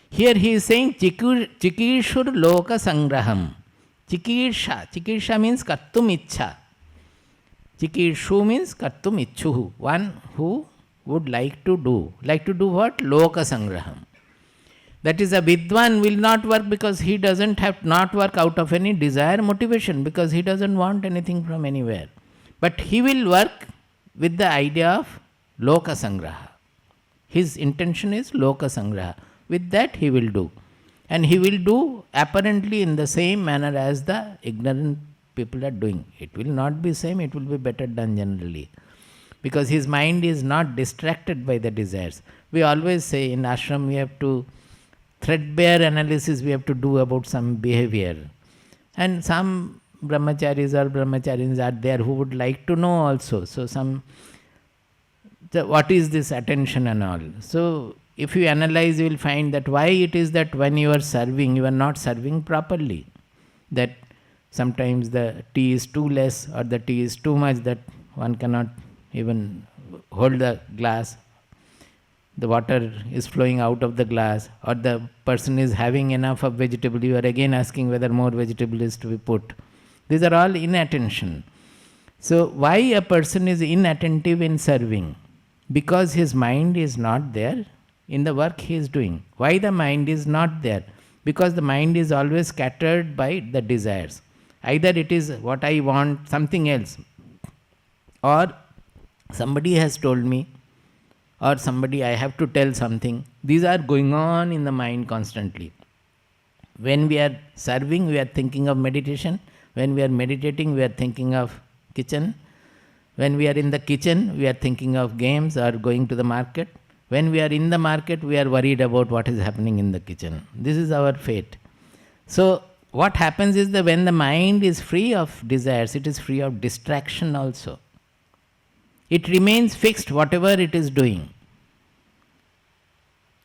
Here he is saying chikishur loka sangraham. Chikirsha means kartum ichha. Chikishu means kartum ichchuhu. One who would like to do what? Loka sangraham. That is, a vidwan will not work because he doesn't have not work out of any desire motivation, because he doesn't want anything from anywhere. But he will work with the idea of loka sangraha. His intention is loka sangraha. With that he will do. And he will do apparently in the same manner as the ignorant people are doing. It will not be same, it will be better done generally. Because his mind is not distracted by the desires. We always say in ashram we have to threadbare analysis we have to do about some behavior. And some brahmacharis or brahmacharis are there who would like to know also. So what is this attention and all. So if you analyze, you will find that why it is that when you are serving, you are not serving properly. That sometimes the tea is too less or the tea is too much that one cannot even hold the glass. The water is flowing out of the glass, or the person is having enough of vegetable, you are again asking whether more vegetable is to be put. These are all inattention. So why a person is inattentive in serving? Because his mind is not there in the work he is doing. Why the mind is not there? Because the mind is always scattered by the desires. Either it is what I want, something else, or somebody has told me, or somebody I have to tell something. These are going on in the mind constantly. When we are serving, we are thinking of meditation. When we are meditating, we are thinking of kitchen. When we are in the kitchen, we are thinking of games or going to the market. When we are in the market, we are worried about what is happening in the kitchen. This is our fate. So what happens is that when the mind is free of desires, it is free of distraction also. It remains fixed whatever it is doing.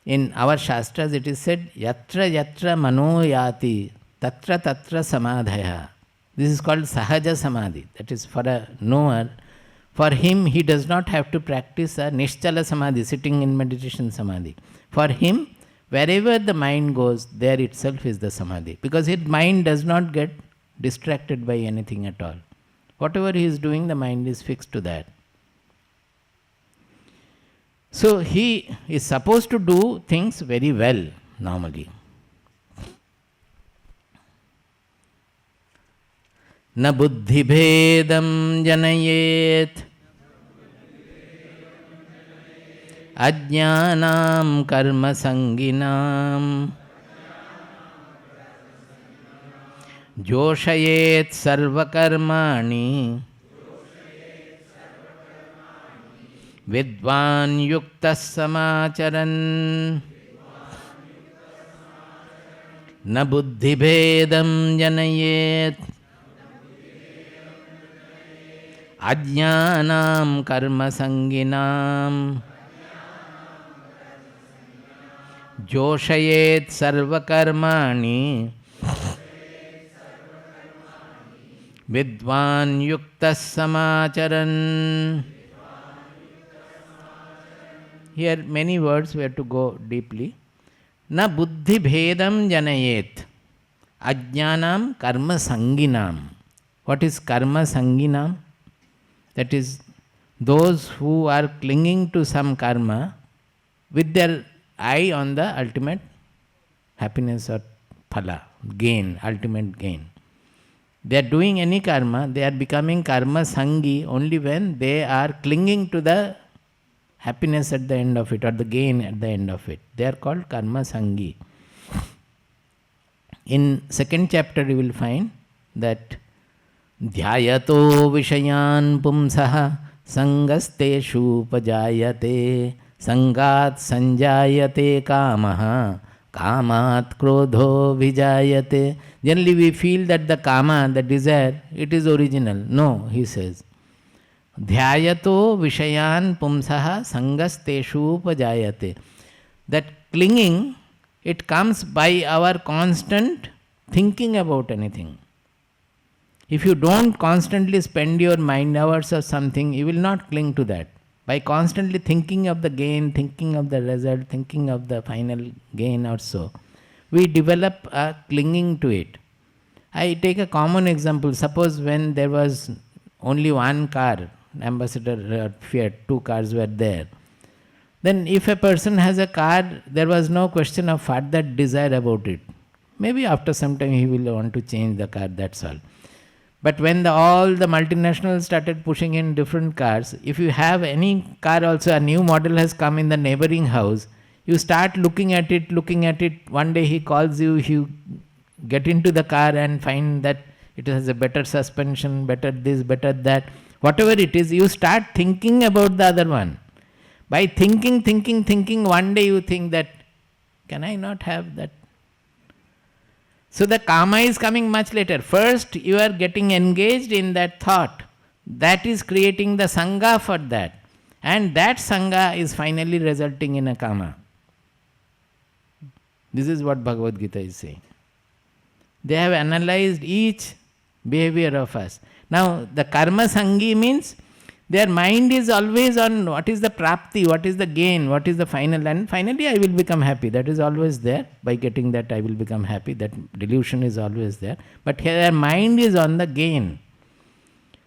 In our Shastras it is said, yatra yatra mano yati, tatra tatra samadhaya. This is called Sahaja Samadhi. That is for a knower. For him, he does not have to practice a Nishchala Samadhi, sitting in meditation Samadhi. For him, wherever the mind goes, there itself is the Samadhi. Because his mind does not get distracted by anything at all. Whatever he is doing, the mind is fixed to that. So he is supposed to do things very well, normally. Na buddhi bhedam janayet ajnanam karma sanginam joshayet sarva karmani vidvan yuktas samacharan. Na buddhi bhedam janayet ajnanam karma sanginam joshayet sarva karmani vidvan yuktas samacharan. Here many words we have to go deeply. Na buddhi bhedam janayet ajnanam karma sanginam. What is karma sanginam? That is, those who are clinging to some karma with their eye on the ultimate happiness or phala, gain, ultimate gain. They are doing any karma, they are becoming karma sangi only when they are clinging to the happiness at the end of it or the gain at the end of it. They are called karma sangi. In second chapter you will find that dhyayato vishayan pumsaha sangasteshu pajayate sangat sanjayate kamaha kamat krodho vijayate. Generally we feel that the kama, the desire, it is original. No, he says. Dhyayato vishayan pumsaha sangasteshu pajayate. That clinging, it comes by our constant thinking about anything. If you don't constantly spend your mind hours or something, you will not cling to that. By constantly thinking of the gain, thinking of the result, thinking of the final gain or so, we develop a clinging to it. I take a common example. Suppose when there was only one car, Ambassador Fiat, two cars were there. Then if a person has a car, there was no question of further desire about it. Maybe after some time he will want to change the car, that's all. But when all the multinationals started pushing in different cars, if you have any car also, a new model has come in the neighboring house, you start looking at it. One day he calls you, you get into the car and find that it has a better suspension, better this, better that. Whatever it is, you start thinking about the other one. By thinking, one day you think that, can I not have that? So the karma is coming much later. First you are getting engaged in that thought. That is creating the sangha for that. And that sangha is finally resulting in a karma. This is what Bhagavad Gita is saying. They have analyzed each behavior of us. Now the karma sangi means their mind is always on what is the prapti, what is the gain, what is the final, and finally I will become happy. That is always there. By getting that I will become happy. That delusion is always there. But here their mind is on the gain.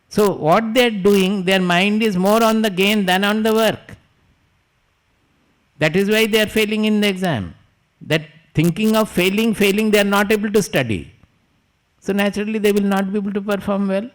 So what they are doing, their mind is more on the gain than on the work. That is why they are failing in the exam. That thinking of failing, they are not able to study. So naturally they will not be able to perform well.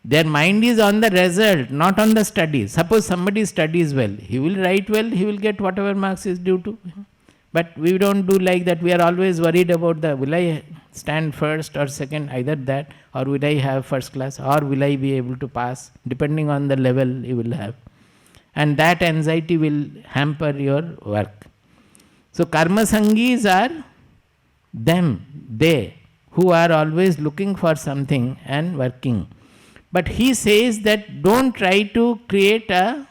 Their mind is on the result, not on the study. Suppose somebody studies well, he will write well, he will get whatever marks is due to him. But we don't do like that. We are always worried about will I stand first or second, either that, or will I have first class, or will I be able to pass, depending on the level you will have. And that anxiety will hamper your work. So karma sangis are they who are always looking for something and working. But he says that don't try to create a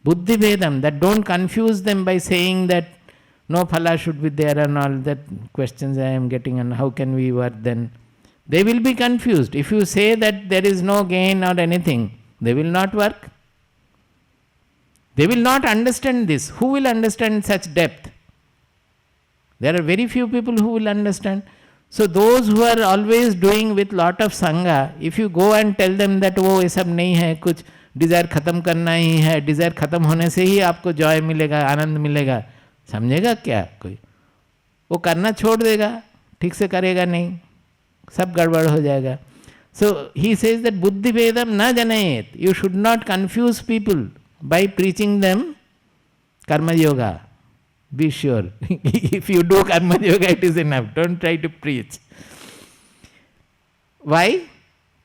buddhi vedam, that don't confuse them by saying that no phala should be there and all that questions I am getting and how can we work then. They will be confused. If you say that there is no gain or anything, they will not work. They will not understand this. Who will understand such depth? There are very few people who will understand. So those who are always doing with lot of sangha, if you go and tell them that वो ये सब नहीं है, कुछ desire ख़त्म करना ही है, desire ख़त्म होने से ही आपको जॉय मिलेगा, आनंद मिलेगा, समझेगा क्या कोई? वो करना छोड़ देगा, ठीक से करेगा नहीं, सब गड़बड़ हो जाएगा. So he says that buddhi vedam na janayet. You should not confuse people by preaching them karma yoga. Be sure. If you do karma yoga, it is enough. Don't try to preach. Why?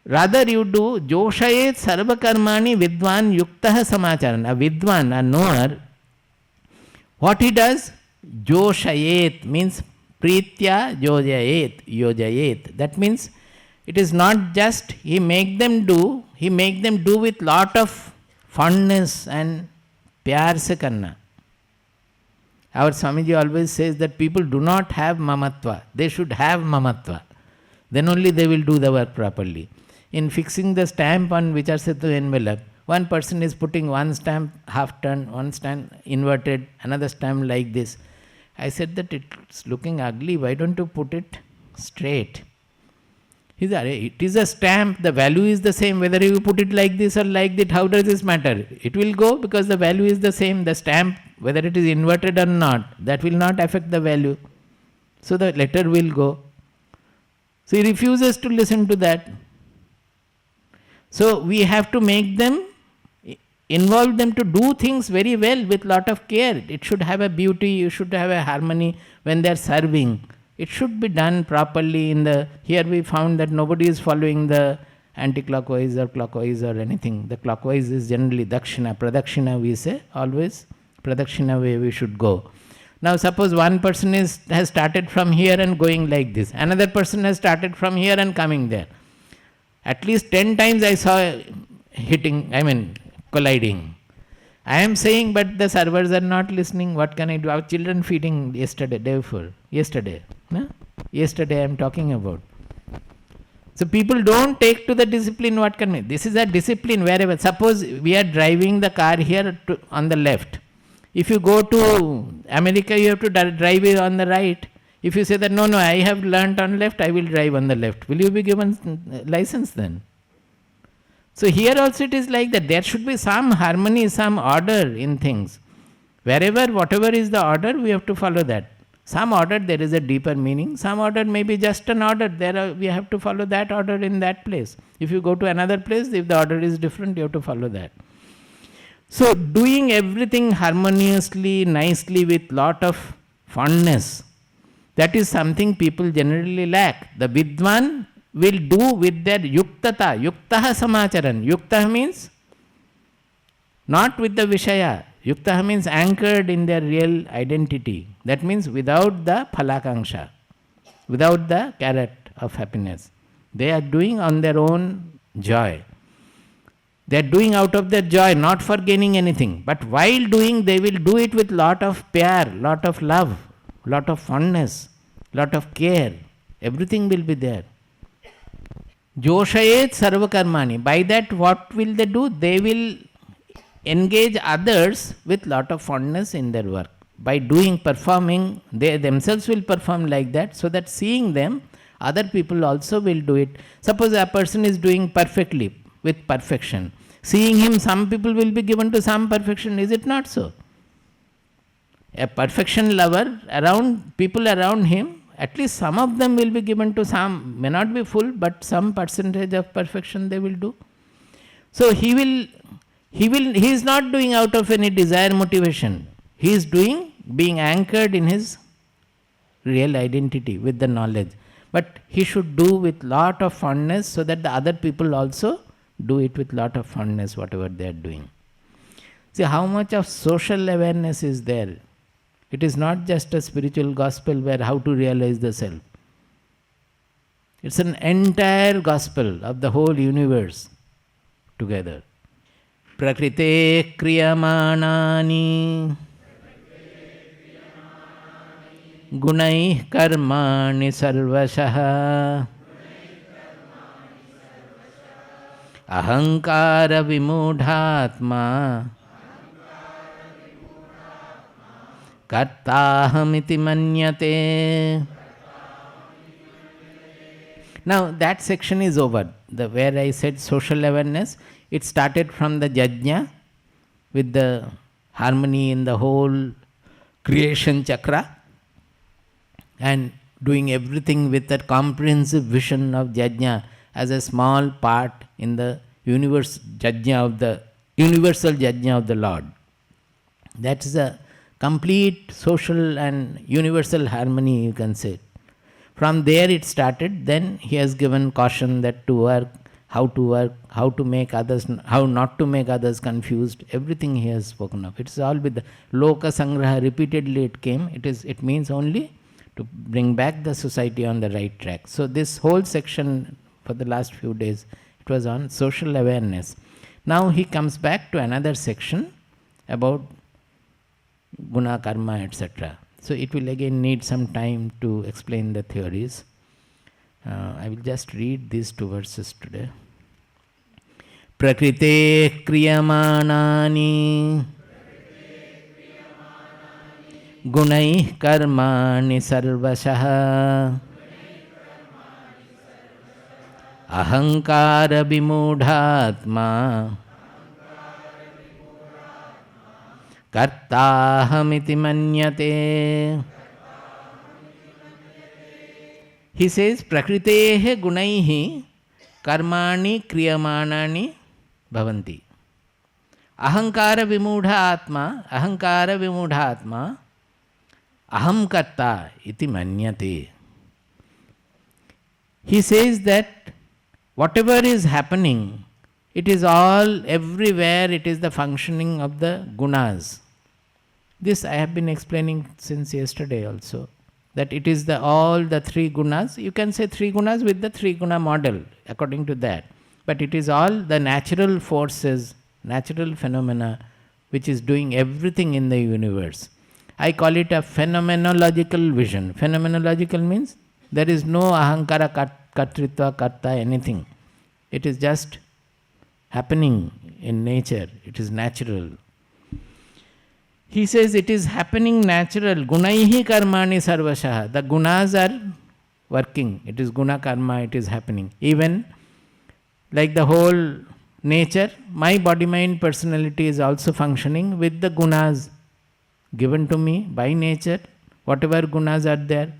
Rather you do joshayet sarva karmani vidvan yuktah samacharan. A vidvan, a knower, what he does? Joshayet means pritya yojayet. That means it is not just he make them do with lot of fondness and pyar se karna. Our Swamiji always says that people do not have mamatva. They should have mamatva. Then only they will do the work properly. In fixing the stamp on Vicharsetu envelope, one person is putting one stamp half turned, one stamp inverted, another stamp like this. I said that it's looking ugly. Why don't you put it straight? He said, it is a stamp. The value is the same. Whether you put it like this or like that, how does this matter? It will go because the value is the same. The stamp, whether it is inverted or not, that will not affect the value. So the letter will go. So he refuses to listen to that. So we have to make them, involve them to do things very well with lot of care. It should have a beauty, you should have a harmony when they are serving. It should be done properly here we found that nobody is following the anti-clockwise or clockwise or anything. The clockwise is generally dakshina, pradakshina we say, always pradakshina way we should go. Now suppose one person has started from here and going like this. Another person has started from here and coming there. At least 10 times I saw colliding. I am saying, but the servers are not listening. What can I do? Our children feeding yesterday I am talking about. So people don't take to the discipline what can be. This is a discipline wherever. Suppose we are driving the car here on the left. If you go to America, you have to drive it on the right. If you say that, no, I have learnt on left, I will drive on the left. Will you be given license then? So here also it is like that. There should be some harmony, some order in things. Wherever, whatever is the order, we have to follow that. Some order, there is a deeper meaning. Some order may be just an order. We have to follow that order in that place. If you go to another place, if the order is different, you have to follow that. So doing everything harmoniously, nicely, with lot of fondness, that is something people generally lack. The Vidwan will do with their yuktata, yuktaha samacharan. Yuktaha means not with the Vishaya. Yuktaha means anchored in their real identity. That means without the phalakangsha, without the carrot of happiness. They are doing on their own joy. They are doing out of their joy, not for gaining anything. But while doing, they will do it with lot of pyar, lot of love, lot of fondness, lot of care. Everything will be there. Joshayet sarva karmani. By that, what will they do? They will engage others with lot of fondness in their work. By doing, performing, they themselves will perform like that, so that seeing them, other people also will do it. Suppose a person is doing perfectly, with perfection. Seeing him, some people will be given to some perfection. Is it not so? A perfection lover, people around him, at least some of them will be given to some, may not be full, but some percentage of perfection they will do. So he is not doing out of any desire motivation. He is doing, being anchored in his real identity with the knowledge. But he should do with lot of fondness, so that the other people also do it with lot of fondness, whatever they are doing. See how much of social awareness is there. It is not just a spiritual gospel where how to realize the self. It's an entire gospel of the whole universe together. Prakrite kriyamanani gunaih karmani sarvashaha ahankara vimudhatma kartahamiti manyate. Now that section is over. Where I said social awareness, it started from the Yajna with the harmony in the whole creation chakra and doing everything with that comprehensive vision of Yajna as a small part in the universal Yajna of the Lord. That's the complete social and universal harmony, you can say. From there it started. Then he has given caution that to work, how to make others, how not to make others confused. Everything he has spoken of. It's all with the Loka Sangraha. Repeatedly it came. It means only to bring back the society on the right track. So this whole section for the last few days, it was on social awareness. Now he comes back to another section about guna, karma, etc. So it will again need some time to explain the theories. I will just read these two verses today. Prakrite kriyamanani gunaih karmani sarvasah ahankara vimudhatma kartahamiti manyate. He says, prakritehe gunaihi karmani kriyamanani bhavanti. Ahankara vimudha atma aham karta iti manyate. He says that whatever is happening, it is all, everywhere, it is the functioning of the gunas. This I have been explaining since yesterday also, that it is all the three gunas. You can say three gunas with the three guna model, according to that. But it is all the natural forces, natural phenomena, which is doing everything in the universe. I call it a phenomenological vision. Phenomenological means there is no ahankara, kartritva, karta, anything. It is just happening in nature. It is natural. He says it is happening natural. Gunaihi karmani sarvashaha. The gunas are working. It is guna karma, it is happening. Even like the whole nature, my body, mind, personality is also functioning with the gunas given to me by nature. Whatever gunas are there,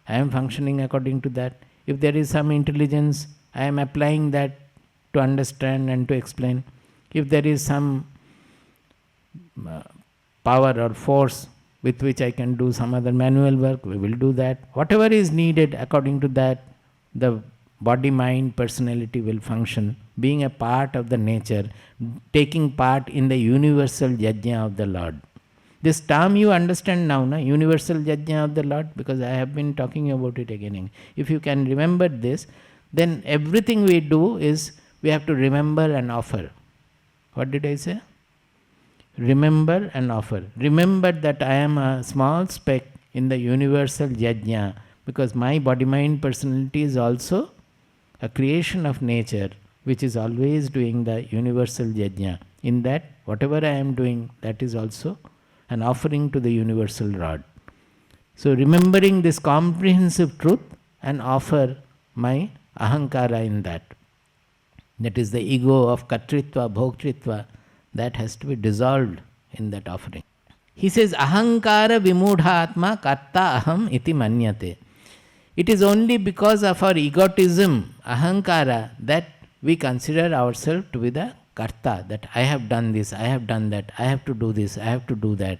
I am functioning according to that. If there is some intelligence, I am applying that to understand and to explain. If there is some power or force with which I can do some other manual work, we will do that. Whatever is needed according to that, the body, mind, personality will function, being a part of the nature, taking part in the universal yajna of the Lord. This term you understand now, na? Universal yajna of the Lord, because I have been talking about it again. If you can remember this, then everything we do is, we have to remember and offer. What did I say? Remember and offer. Remember that I am a small speck in the universal yajna, because my body, mind, personality is also a creation of nature, which is always doing the universal yajna. In that, whatever I am doing, that is also an offering to the universal Lord. So remembering this comprehensive truth and offer my ahankara in that. That is the ego of kartritva, bhoktritva, that has to be dissolved in that offering. He says, ahankara vimudha atma karta aham iti manyate. It is only because of our egotism, ahankara, that we consider ourselves to be the karta, that I have done this, I have done that, I have to do this, I have to do that,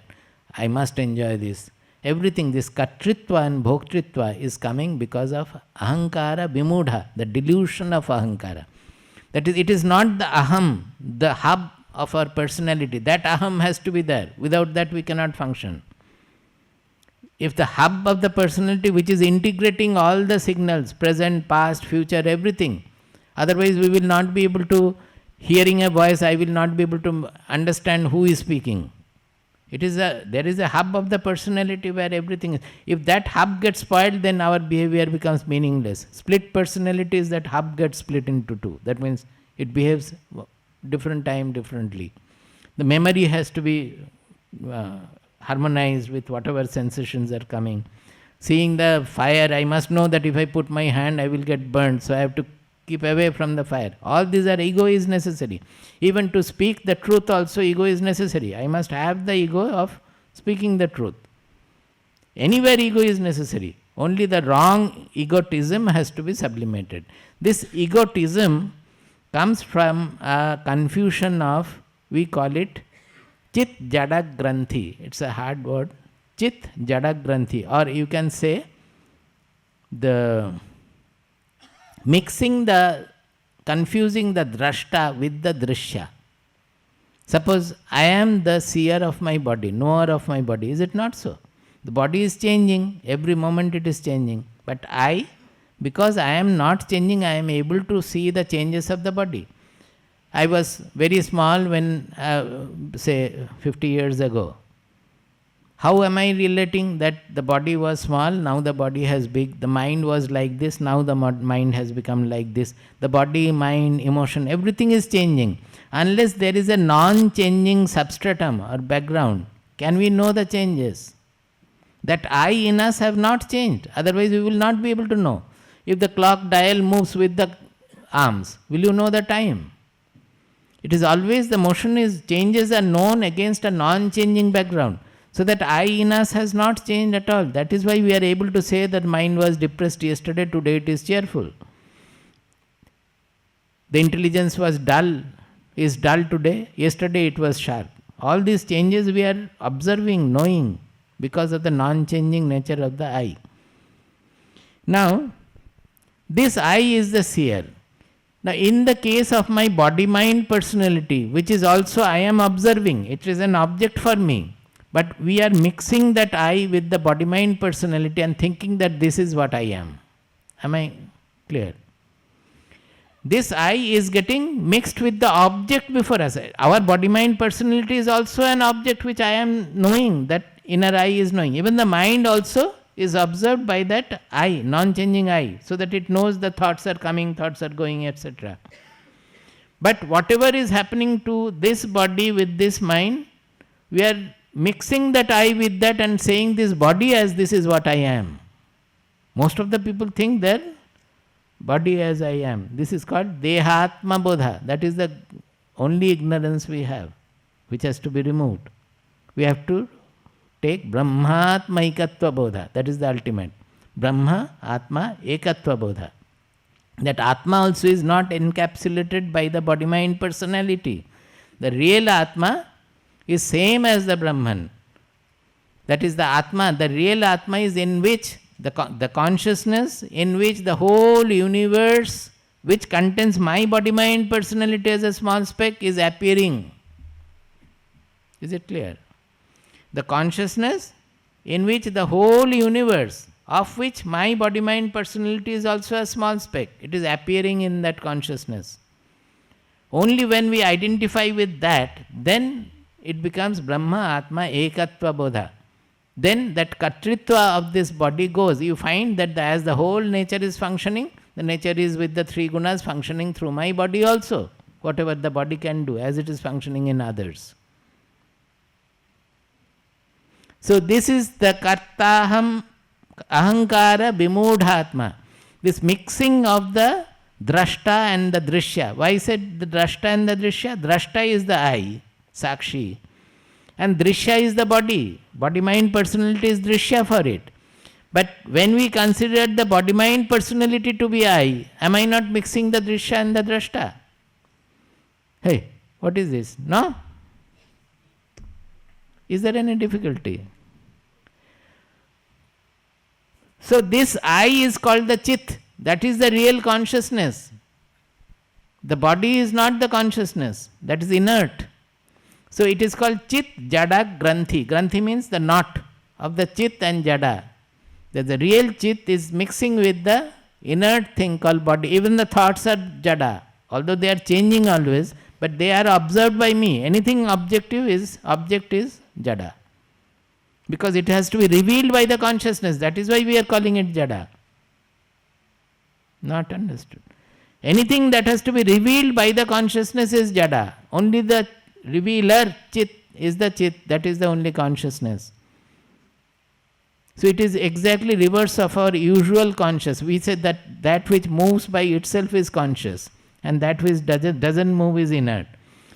I must enjoy this. Everything, this kartritva and bhoktritva is coming because of ahankara vimudha, the delusion of ahankara. That is, it is not the aham, the hub of our personality. That aham has to be there. Without that we cannot function. If the hub of the personality, which is integrating all the signals, present, past, future, everything, otherwise we will not be able to, hearing a voice, I will not be able to understand who is speaking. There is a hub of the personality where everything is. If that hub gets spoiled, then our behavior becomes meaningless. Split personality is that hub gets split into two. That means It behaves different time differently. The memory has to be harmonized with whatever sensations are coming. Seeing the fire, I must know that if I put my hand, I will get burned, so I have to keep away from the fire. All these are ego is necessary. Even to speak the truth also ego is necessary. I must have the ego of speaking the truth. Anywhere ego is necessary. Only the wrong egotism has to be sublimated. This egotism comes from a confusion of, we call it Chit Jada Granthi. It's a hard word. Chit Jada Granthi. Or you can say the confusing the drashta with the drishya. Suppose I am the seer of my body, knower of my body. Is it not so? The body is changing. Every moment it is changing. But because I am not changing, I am able to see the changes of the body. I was very small when, say, 50 years ago. How am I relating that the body was small, now the body has big, the mind was like this, now the mind has become like this. The body, mind, emotion, everything is changing. Unless there is a non-changing substratum or background, can we know the changes? That I in us have not changed, otherwise we will not be able to know. If the clock dial moves with the arms, will you know the time? It is always the motion is, changes are known against a non-changing background. So that I in us has not changed at all. That is why we are able to say that mind was depressed yesterday, today it is cheerful. The intelligence was dull, is dull today, yesterday it was sharp. All these changes we are observing, knowing, because of the non-changing nature of the I. Now, this I is the seer. Now, in the case of my body-mind personality, which is also I am observing, it is an object for me. But we are mixing that I with the body-mind personality and thinking that this is what I am. Am I clear? This I is getting mixed with the object before us. Our body-mind personality is also an object which I am knowing, that inner I is knowing. Even the mind also is observed by that I, non-changing I, so that it knows the thoughts are coming, thoughts are going, etc. But whatever is happening to this body with this mind, we are mixing that I with that and saying this body as this is what I am. Most of the people think that body as I am. This is called Dehatma Bodha. That is the only ignorance we have, which has to be removed. We have to take Brahmatma Ekatva Bodha. That is the ultimate. Brahma, Atma, Ekatva Bodha. That Atma also is not encapsulated by the body-mind personality. The real Atma is same as the Brahman. That is the Atma. The real Atma is in which the consciousness, in which the whole universe, which contains my body-mind personality as a small speck, is appearing. Is it clear? The consciousness in which the whole universe, of which my body-mind personality is also a small speck, it is appearing in that consciousness. Only when we identify with that, then it becomes Brahma, Atma, Ekatva Bodha. Then that Kartritva of this body goes. You find that as the whole nature is functioning, the nature is with the three gunas functioning through my body also. Whatever the body can do, as it is functioning in others. So this is the Kartaham Ahankara Vimudhatma. This mixing of the Drashta and the Drishya. Why I said the Drashta and the Drishya? Drashta is the I, Sakshi. And Drishya is the body. Body-mind personality is Drishya for it. But when we consider the body-mind personality to be I, am I not mixing the Drishya and the Drashta? Hey, what is this? No? Is there any difficulty? So this I is called the Chit. That is the real consciousness. The body is not the consciousness. That is inert. So it is called Chit Jada Granthi. Granthi means the knot of the Chit and Jada. That the real Chit is mixing with the inert thing called body. Even the thoughts are Jada. Although they are changing always, but they are observed by me. Anything object is Jada. Because it has to be revealed by the consciousness. That is why we are calling it Jada. Not understood. Anything that has to be revealed by the consciousness is jada. Only the revealer, chit, is the chit, that is the only consciousness. So it is exactly reverse of our usual conscious. We said that that which moves by itself is conscious, and that which doesn't move is inert.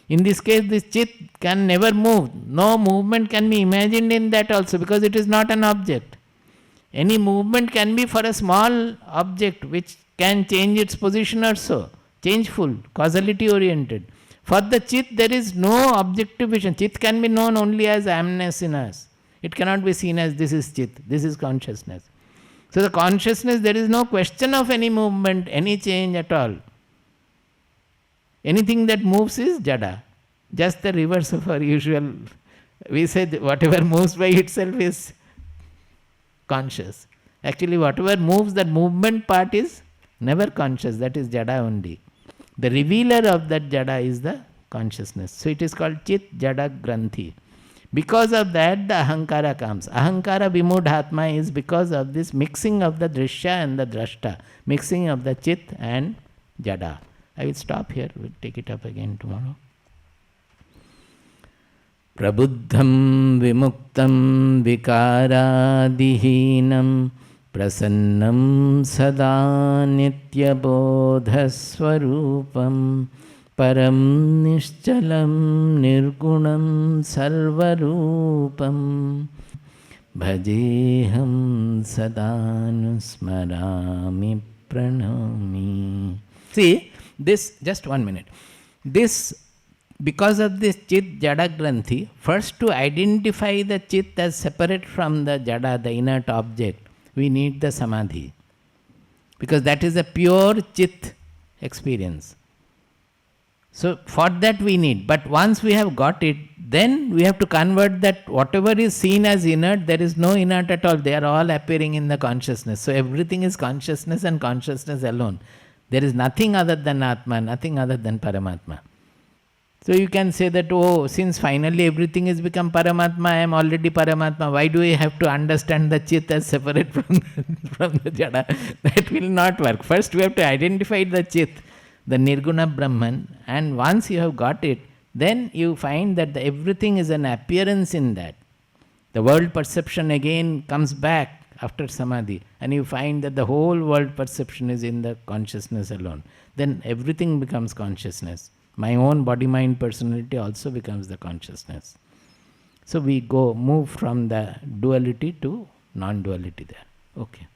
In this case, this chit can never move. No movement can be imagined in that also, because it is not an object. Any movement can be for a small object which can change its position or so. Changeful, causality oriented. For the chit, there is no objective vision. Chit can be known only as amness in us. It cannot be seen as this is chit, this is consciousness. So the consciousness, there is no question of any movement, any change at all. Anything that moves is jada. Just the reverse of our usual. We said whatever moves by itself is conscious. Actually, whatever moves, that movement part is never conscious. That is jada only. The revealer of that jada is the consciousness. So it is called chit jada granthi. Because of that, the ahankara comes. Ahankara vimudhatma is because of this mixing of the drishya and the drashta, mixing of the chit and jada. I will stop here. We'll take it up again tomorrow. Prabuddham vimuktam vikaradihinam prasannam sada nitya bodhaswarupam param nischalam nirgunam sarvarupam bhajeham sadanusmarami pranami. See, this, just 1 minute. This, because of this chit jada granthi, first to identify the chit as separate from the jada, the inert object, we need the samadhi. Because that is a pure chit experience. So for that we need. But once we have got it, then we have to convert that whatever is seen as inert, there is no inert at all. They are all appearing in the consciousness. So everything is consciousness and consciousness alone. There is nothing other than Atma, nothing other than Paramatma. So you can say that, oh, since finally everything has become Paramatma, I am already Paramatma. Why do I have to understand the chit as separate from the jada? That will not work. First we have to identify the chit, the Nirguna Brahman, and once you have got it, then you find that everything is an appearance in that. The world perception again comes back after samadhi, and you find that the whole world perception is in the consciousness alone. Then everything becomes consciousness. My own body, mind, personality also becomes the consciousness. So we move from the duality to non-duality there. Okay.